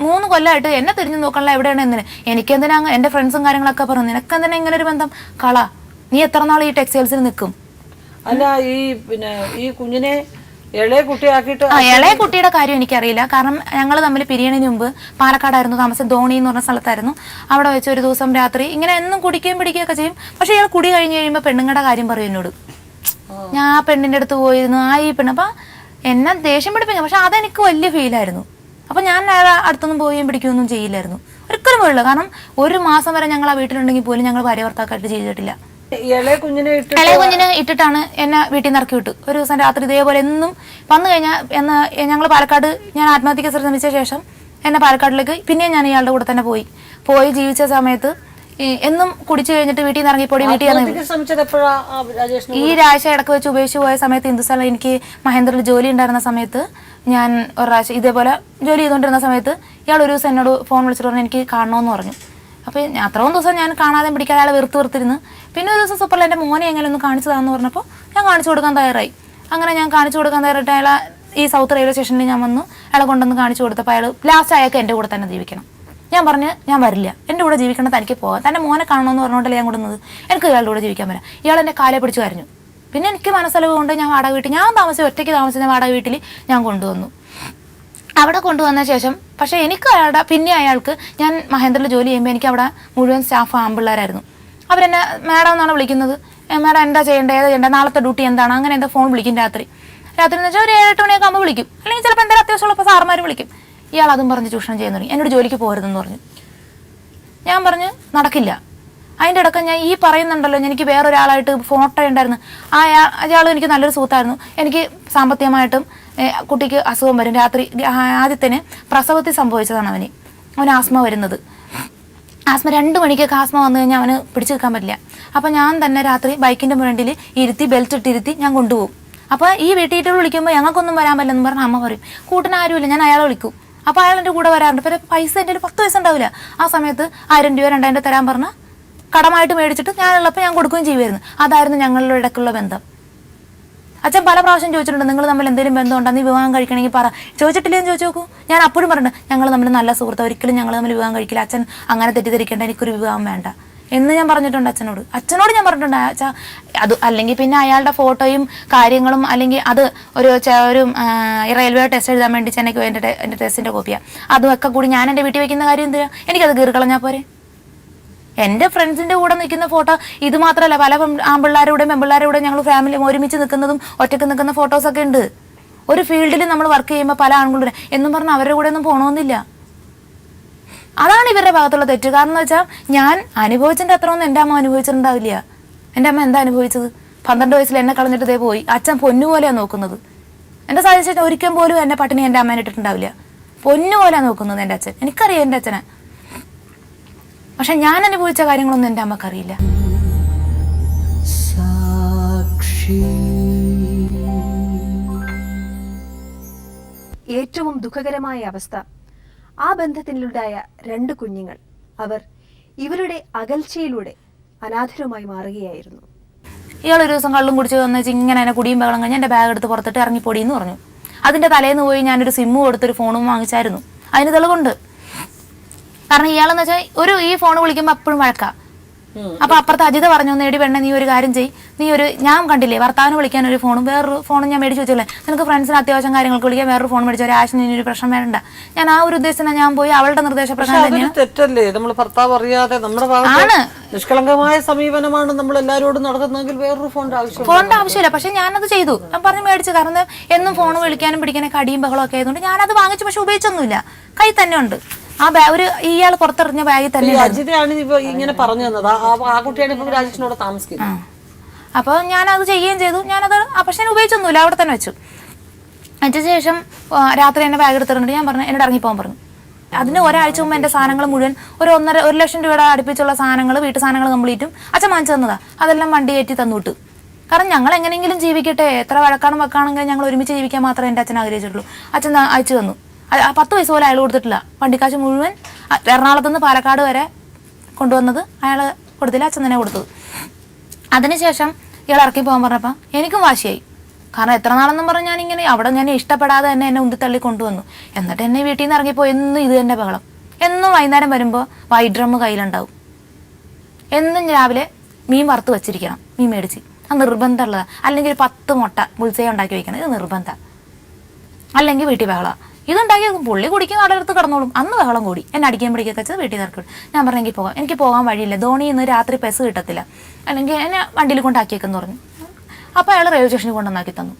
3 കൊല്ലമായിട്ട് എന്നെ തിരിഞ്ഞു നോക്കാനുള്ള എവിടെയാണ് എന്തിന്. എനിക്കെന്തിനാ എന്റെ ഫ്രണ്ട്സും കാര്യങ്ങളൊക്കെ പറഞ്ഞു, നിനക്കെന്തിനാ ഇങ്ങനെ ഒരു ബന്ധം, കള, നീ എത്ര നാൾ ഈ ടെക്സ്റ്റൈൽസിൽ നിൽക്കും. അല്ല ഈ പിന്നെ ഈ കുഞ്ഞിനെ ഇളയ കുട്ടിയാക്കിയിട്ട് ഇളയ കുട്ടിയുടെ കാര്യം എനിക്കറിയില്ല. കാരണം ഞങ്ങൾ തമ്മിൽ പിരിയണതിന് മുമ്പ് പാലക്കാടായിരുന്നു താമസം, ധോണി എന്ന് പറഞ്ഞ സ്ഥലത്തായിരുന്നു. അവിടെ വെച്ച് ഒരു ദിവസം രാത്രി ഇങ്ങനെ എന്നും കുടിക്കുകയും പിടിക്കുകയൊക്കെ ചെയ്യും. പക്ഷെ ഇയാൾ കുടി കഴിഞ്ഞ് കഴിയുമ്പോൾ പെണ്ണുങ്ങളുടെ കാര്യം പറയും എന്നോട്. ഞാൻ ആ പെണ്ണിന്റെ അടുത്ത് പോയിരുന്നു, ഈ പെണ്ണ്. അപ്പൊ എന്നെ ദേഷ്യം പിടിപ്പിക്കും. പക്ഷെ അതെനിക്ക് വലിയ ഫീലായിരുന്നു. അപ്പൊ ഞാൻ അയാളെ അടുത്തൊന്നും പോവുകയും പിടിക്കുകയൊന്നും ചെയ്യില്ലായിരുന്നു, ഒരിക്കലും പോയില്ല. കാരണം 1 മാസം വരെ ഞങ്ങൾ ആ വീട്ടിലുണ്ടെങ്കിൽ പോലും ഞങ്ങൾ ഭാര്യ ഭർത്താക്കായിട്ട് ചെയ്തിട്ടില്ല. ഇളയ കുഞ്ഞിനെ ഇട്ടിട്ടാണ് എന്നെ വീട്ടിൽ നിന്ന് ഇറക്കി വിട്ടു. ഒരു ദിവസം രാത്രി ഇതേപോലെ എന്നും വന്നു കഴിഞ്ഞാൽ ഞങ്ങൾ പാലക്കാട്, ഞാൻ ആത്മഹത്യക്ക് ശ്രമിച്ച ശേഷം എന്നെ പാലക്കാടിലേക്ക് പിന്നെയും ഞാൻ ഇയാളുടെ കൂടെ തന്നെ പോയി ജീവിച്ച സമയത്ത് എന്നും കുടിച്ചു കഴിഞ്ഞിട്ട് വീട്ടിൽ നിന്ന് ഇറങ്ങിപ്പോയി. വീട്ടിൽ ഈ ഒരാഴ്ച ഇടക്ക് വെച്ച് ഉപേക്ഷിച്ച് പോയ സമയത്ത് ഹിന്ദുസ്ഥാനിൽ എനിക്ക് മഹേന്ദ്രയിൽ ജോലി ഉണ്ടായിരുന്ന സമയത്ത് ഞാൻ ഒരു പ്രാവശ്യം ഇതേപോലെ ജോലി ചെയ്തുകൊണ്ടിരുന്ന സമയത്ത് ഇയാൾ ഒരു ദിവസം എന്നോട് ഫോൺ വിളിച്ചിട്ട് പറഞ്ഞു എനിക്ക് കാണണമെന്ന് പറഞ്ഞു. അപ്പോൾ അത്രയും ദിവസം ഞാൻ കാണാതെ പിടിക്കാതെ അയാളെ വെറുത്തിരുന്ന്. പിന്നെ ഒരു ദിവസം സൂപ്പറിൽ എൻ്റെ മോനെ എങ്ങനെ ഒന്ന് കാണിച്ചു തരാമെന്ന് പറഞ്ഞപ്പോൾ ഞാൻ കാണിച്ചു കൊടുക്കാൻ തയ്യാറായി. അങ്ങനെ ഞാൻ കാണിച്ചു കൊടുക്കാൻ തയ്യാറായിട്ട് അയാളെ ഈ സൗത്ത് റെയിൽവേ സ്റ്റേഷനിൽ ഞാൻ വന്നു. അയാളെ കൊണ്ടുവന്ന് കാണിച്ചു കൊടുത്തപ്പോൾ അയാൾ ലാസ്റ്റ് അയാൾക്ക് എൻ്റെ കൂടെ തന്നെ ജീവിക്കണം. ഞാൻ പറഞ്ഞ് ഞാൻ വരില്ല, എൻ്റെ കൂടെ ജീവിക്കണം, തനിക്ക് പോകാം, തൻ്റെ മോനെ കാണണമെന്ന് പറഞ്ഞുകൊണ്ടല്ലേ ഞാൻ കൊടുക്കുന്നത്, എനിക്ക് ഇയാളുടെ കൂടെ ജീവിക്കാൻ പറ്റാം. ഇയാൾ എൻ്റെ കാലെ പിടിച്ച് കരഞ്ഞു. പിന്നെ എനിക്ക് മനസ്സലവ് കൊണ്ട് ഞാൻ വാടക വീട്ടിൽ, ഒറ്റയ്ക്ക് താമസിച്ച വാടക വീട്ടിൽ ഞാൻ കൊണ്ടുവന്നു. അവിടെ കൊണ്ടുവന്ന ശേഷം പക്ഷേ എനിക്ക് അയാൾക്ക് ഞാൻ മഹേന്ദ്രയിൽ ജോലി ചെയ്യുമ്പോൾ എനിക്ക് അവിടെ മുഴുവൻ സ്റ്റാഫ് ആമ്പിള്ളേരായിരുന്നു. അവരെന്നെ മാഡം എന്നാണ് വിളിക്കുന്നത്. മാഡം എന്താ ചെയ്യേണ്ടത്, ഏതാ ചെയ്യേണ്ടത്, നാളത്തെ ഡ്യൂട്ടി എന്താണ്, അങ്ങനെ എന്താ ഫോൺ വിളിക്കും രാത്രി എന്ന് വെച്ചാൽ ഒരു 7-8 മണിയൊക്കെ ആകുമ്പോൾ വിളിക്കും. അല്ലെങ്കിൽ ചിലപ്പോൾ എന്തെങ്കിലും അത്യാവശ്യമുള്ളപ്പോൾ സാറുമാർ വിളിക്കും. ഇയാൾ അതും പറഞ്ഞ് ചൂഷണം ചെയ്യാൻ തുടങ്ങി. എന്നോട് ജോലിക്ക് പോകരുതെന്ന് പറഞ്ഞു. ഞാൻ പറഞ്ഞു നടക്കില്ല. അതിൻ്റെ ഇടയ്ക്ക് ഞാൻ ഈ പറയുന്നുണ്ടല്ലോ, എനിക്ക് വേറൊരാളായിട്ട് ഫോട്ടോ ഉണ്ടായിരുന്നു. അയാൾ എനിക്ക് നല്ലൊരു സുഹൃത്തായിരുന്നു. എനിക്ക് സാമ്പത്തികമായിട്ടും കുട്ടിക്ക് അസുഖം വരും. രാത്രി ആദ്യത്തിന് പ്രസവത്തിൽ സംഭവിച്ചതാണ് അവന് ആസ്മ വരുന്നത്. ആസ്മ 2 മണിക്കൊക്കെ ആസ്മ വന്നു കഴിഞ്ഞാൽ അവന് പിടിച്ചു നിൽക്കാൻ പറ്റില്ല. അപ്പോൾ ഞാൻ തന്നെ രാത്രി ബൈക്കിൻ്റെ മുരണ്ടിൽ ബെൽറ്റ് ഇട്ടിരുത്തി ഞാൻ കൊണ്ടുപോകും. അപ്പോൾ ഈ വീട്ടിൽ വിളിക്കുമ്പോൾ ഞങ്ങൾക്കൊന്നും വരാൻ പറ്റില്ലെന്ന് പറഞ്ഞാൽ അമ്മ പറയും. കൂട്ടിന് ആരുമില്ല, ഞാൻ അയാളെ വിളിക്കും. അപ്പോൾ അയാൾ എൻ്റെ കൂടെ വരാറുണ്ട്. പിന്നെ പൈസ എൻ്റെ 10 പൈസ ഉണ്ടാവില്ല. ആ സമയത്ത് 1000 രൂപ 2000 തരാൻ പറഞ്ഞാൽ കടമായിട്ട് മേടിച്ചിട്ട് ഞാനുള്ളപ്പോൾ ഞാൻ കൊടുക്കുകയും ചെയ്യുമായിരുന്നു. അതായിരുന്നു ഞങ്ങളുടെ ഇടയ്ക്കുള്ള ബന്ധം. അച്ഛൻ പല പ്രാവശ്യം ചോദിച്ചിട്ടുണ്ട്, നിങ്ങൾ തമ്മിൽ എന്തെങ്കിലും ബന്ധമുണ്ടോ, നീ വിവാഹം കഴിക്കണമെങ്കിൽ പറ. ചോദിച്ചിട്ടില്ലെന്ന് ചോദിച്ചു നോക്കൂ. ഞാൻ അപ്പോഴും പറഞ്ഞിട്ടുണ്ട്, ഞങ്ങൾ തമ്മിൽ നല്ല സുഹൃത്ത്, ഒരിക്കലും ഞങ്ങൾ തമ്മിൽ വിവാഹം കഴിക്കില്ല. അച്ഛൻ അങ്ങനെ തെറ്റിദ്ധരിക്കേണ്ട, എനിക്കൊരു വിവാഹം വേണ്ട എന്ന് ഞാൻ പറഞ്ഞിട്ടുണ്ട് അച്ഛനോട് ഞാൻ പറഞ്ഞിട്ടുണ്ട്. അത് അല്ലെങ്കിൽ പിന്നെ അയാളുടെ ഫോട്ടോയും കാര്യങ്ങളും, അല്ലെങ്കിൽ അത് ഒരു റെയിൽവേ ടെസ്റ്റ് എഴുതാൻ വേണ്ടി ചെന്നൈക്ക് എൻ്റെ ടെസ്റ്റിൻ്റെ കോപ്പിയാണ്, അതുമൊക്കെ കൂടി ഞാൻ എൻ്റെ വീട്ടിൽ വയ്ക്കുന്ന കാര്യം എന്തിനാ? എനിക്കത് കീറിക്കളഞ്ഞാൽ പോരെ? എൻ്റെ ഫ്രണ്ട്സിൻ്റെ കൂടെ നിൽക്കുന്ന ഫോട്ടോ ഇത് മാത്രമല്ല, പല ആൺപിള്ളേരുടെയും പെൺപിള്ളേരുടെയും ഞങ്ങൾ ഫാമിലി ഒരുമിച്ച് നിൽക്കുന്നതും ഒറ്റയ്ക്ക് നിൽക്കുന്ന ഫോട്ടോസൊക്കെ ഉണ്ട്. ഒരു ഫീൽഡിൽ നമ്മൾ വർക്ക് ചെയ്യുമ്പോൾ പല ആൺപിള്ളേരും എന്നും പറഞ്ഞാൽ അവരുടെ കൂടെ ഒന്നും പോകണമെന്നില്ല. അതാണ് ഇവരുടെ ഭാഗത്തുള്ള തെറ്റ്. കാരണം എന്ന് വെച്ചാൽ ഞാൻ അനുഭവിച്ചതിൻ്റെ അത്രയൊന്നും എൻ്റെ അമ്മ അനുഭവിച്ചിട്ടുണ്ടാവില്ല. എൻ്റെ അമ്മ എന്താ അനുഭവിച്ചത്? 12 വയസ്സിൽ എന്നെ കളഞ്ഞിട്ട് ഇതേ പോയി. അച്ഛൻ പൊന്നുപോലെയാണ് നോക്കുന്നത്. എൻ്റെ സാധിച്ചിട്ട് ഒരിക്കൽ പോലും എന്നെ പട്ടിണി എൻ്റെ അമ്മേനെ ഇട്ടിട്ടുണ്ടാവില്ല. പൊന്നുപോലെയാണ് നോക്കുന്നത് എൻ്റെ അച്ഛൻ. എനിക്കറിയാം എൻ്റെ അച്ഛനെ. പക്ഷെ ഞാൻ അനുഭവിച്ച കാര്യങ്ങളൊന്നും എൻ്റെ അമ്മക്കറിയില്ല. ഏറ്റവും ദുഃഖകരമായ അവസ്ഥ, ആ ബന്ധത്തിലുണ്ടായ 2 കുഞ്ഞുങ്ങൾ, അവർ ഇവരുടെ അകൽച്ചയിലൂടെ അനാഥരുമായി മാറുകയായിരുന്നു. ഇയാൾ ഒരു ദിവസം കള്ളും കുടിച്ച് വന്നു ഇങ്ങനെ എന്നെ കുടിയും ബഹളം കഴിഞ്ഞ് എൻ്റെ ബാഗ് എടുത്ത് പുറത്തിട്ട് ഇറങ്ങിപ്പൊടിയെന്ന് പറഞ്ഞു. അതിൻ്റെ തലേന്ന് പോയി ഞാനൊരു സിമ്മ് കൊടുത്തൊരു ഫോണും വാങ്ങിച്ചായിരുന്നു. അതിന് തെളിവുണ്ട്. കാരണം ഇയാളെന്ന് വെച്ചാൽ ഈ ഫോൺ വിളിക്കുമ്പോൾ അപ്പോഴും വഴക്കാം. അപ്പൊ അപ്പുറത്ത് അജിത പറഞ്ഞു, നേടി പെണ്ണെ നീ ഒരു കാര്യം ചെയ്യ്, ഞാൻ കണ്ടില്ലേ ഭർത്താവിന് വിളിക്കാൻ ഒരു ഫോണും വേറൊരു ഫോണും ഞാൻ മേടിച്ചു വെച്ചല്ലേ, നിനക്ക് ഫ്രണ്ട്സിന് അത്യാവശ്യം കാര്യങ്ങൾക്ക് വിളിക്കാൻ വേറൊരു ഫോൺ മേടിച്ചു, ആശിന് ഇനി ഒരു പ്രശ്നം വേണ്ട. ഞാൻ ആ ഒരു ഉദ്ദേശത്തിന് ഞാൻ പോയി അവളുടെ നിർദ്ദേശപ്രകാരം തന്നെയാണ്. തെറ്റല്ലേ? നമ്മൾ ഭർത്താവ് അറിയാതെ നമ്മുടെ ഭാഗത്ത് നിഷ്കളങ്കമായ സമീപനമാണ് നമ്മൾ എല്ലാവരോടും നടത്തുന്നതെങ്കിൽ വേറൊരു ഫോണിന്റെ ആവശ്യമില്ല. പക്ഷെ ഞാനത് ചെയ്തു. ഞാൻ പറഞ്ഞ് മേടിച്ചു. കാരണം എന്നും ഫോൺ വിളിക്കാനും പിടിക്കാനൊക്കെ അടിയും ബഹളം ഒക്കെ ആയതുകൊണ്ട് ഞാനത് വാങ്ങിച്ചു. പക്ഷെ ഉപയോഗിച്ചൊന്നുമില്ല, കൈ തന്നെ ഉണ്ട്. ആ ഇയാൾ പുറത്തെറിഞ്ഞ ബാഗിൽ തന്നെ ഇങ്ങനെ പറഞ്ഞു തന്നത്. ആ കുട്ടിയാണ് ഇപ്പൊ രാജേഷിനോട് താമസിക്കുന്നത്. അപ്പോൾ ഞാനത് ചെയ്യുകയും ചെയ്തു. ഞാനത് പക്ഷെ ഞാൻ ഉപയോഗിച്ചൊന്നുമില്ല, അവിടെ തന്നെ വെച്ചു. അതിന് ശേഷം രാത്രി എന്നെ ബാഗ് എടുത്തിട്ടുണ്ട്. ഞാൻ പറഞ്ഞു എന്നോട് ഇറങ്ങിപ്പോകാൻ പറഞ്ഞു. അതിന് ഒരാഴ്ച മുമ്പ് എൻ്റെ സാധനങ്ങൾ മുഴുവൻ ഒരു 1.5 ലക്ഷം രൂപയുടെ അടുപ്പിച്ചുള്ള സാധനങ്ങൾ, വീട്ടു സാധനങ്ങൾ കംപ്ലീറ്റും അച്ഛൻ വാങ്ങിച്ചു തന്നതാ. അതെല്ലാം വണ്ടി കയറ്റി തന്നുവിട്ടു. കാരണം ഞങ്ങൾ എങ്ങനെയെങ്കിലും ജീവിക്കട്ടെ, എത്ര വഴക്കാനും വെക്കാണെങ്കിലും ഞങ്ങൾ ഒരുമിച്ച് ജീവിക്കാൻ മാത്രമേ എൻ്റെ അച്ഛൻ ആഗ്രഹിച്ചിട്ടുള്ളൂ. അച്ഛൻ അയച്ചു തന്നു. 10 പൈസ പോലും അയാൾ കൊടുത്തിട്ടില്ല. വണ്ടിക്കാശ് മുഴുവൻ എറണാകുളത്ത് നിന്ന് പാലക്കാട് വരെ കൊണ്ടുവന്നത് അയാൾ കൊടുത്തില്ല, അച്ഛൻ തന്നെ കൊടുത്തത്. അതിനുശേഷം ഇയാൾ ഇറക്കി പോകാൻ പറഞ്ഞപ്പോൾ എനിക്കും വാശിയായി. കാരണം എത്ര നാളെന്നും പറഞ്ഞ് ഞാനിങ്ങനെ അവിടെ ഞാൻ ഇഷ്ടപ്പെടാതെ തന്നെ എന്നെ ഉന്തിത്തള്ളി കൊണ്ടുവന്നു. എന്നിട്ട് എന്നെ വീട്ടിൽ നിന്ന് ഇറങ്ങിപ്പോയി. എന്നും ഇത് തന്നെ ബഹളം. എന്നും വൈകുന്നേരം വരുമ്പോൾ വൈറ്റ് ഡ്രം കയ്യിലുണ്ടാവും. എന്നും രാവിലെ മീൻ വറുത്ത് വെച്ചിരിക്കണം, മീൻ മേടിച്ച്. അത് നിർബന്ധമുള്ളതാണ്. അല്ലെങ്കിൽ 10 മുട്ട ബുൾസൈ ഉണ്ടാക്കി വെക്കണം, ഇത് നിർബന്ധമാണ്. അല്ലെങ്കിൽ വീട്ടിൽ ബഹളമാണ്. ഇതുണ്ടാക്കി പുള്ളി കുടിക്കും, കടലെടുത്ത് കിടന്നോളും. അന്ന് ബഹളം കൂടി. എന്നെ അടിക്കാൻ പിടിക്കൊക്കെ വെച്ചത് വീട്ടിൽ നിറക്കി. ഞാൻ പറഞ്ഞെങ്കിൽ പോകാം, എനിക്ക് പോകാൻ വഴിയില്ല, ധോണിയിൽ നിന്ന് രാത്രി ബസ് കിട്ടത്തില്ല, അല്ലെങ്കിൽ എന്നെ വണ്ടിയിൽ കൊണ്ടാക്കിയേക്കെന്ന് പറഞ്ഞു. അപ്പോൾ അയാൾ റെയിൽവേ സ്റ്റേഷനിൽ കൊണ്ടുവന്നാക്കി തന്നു.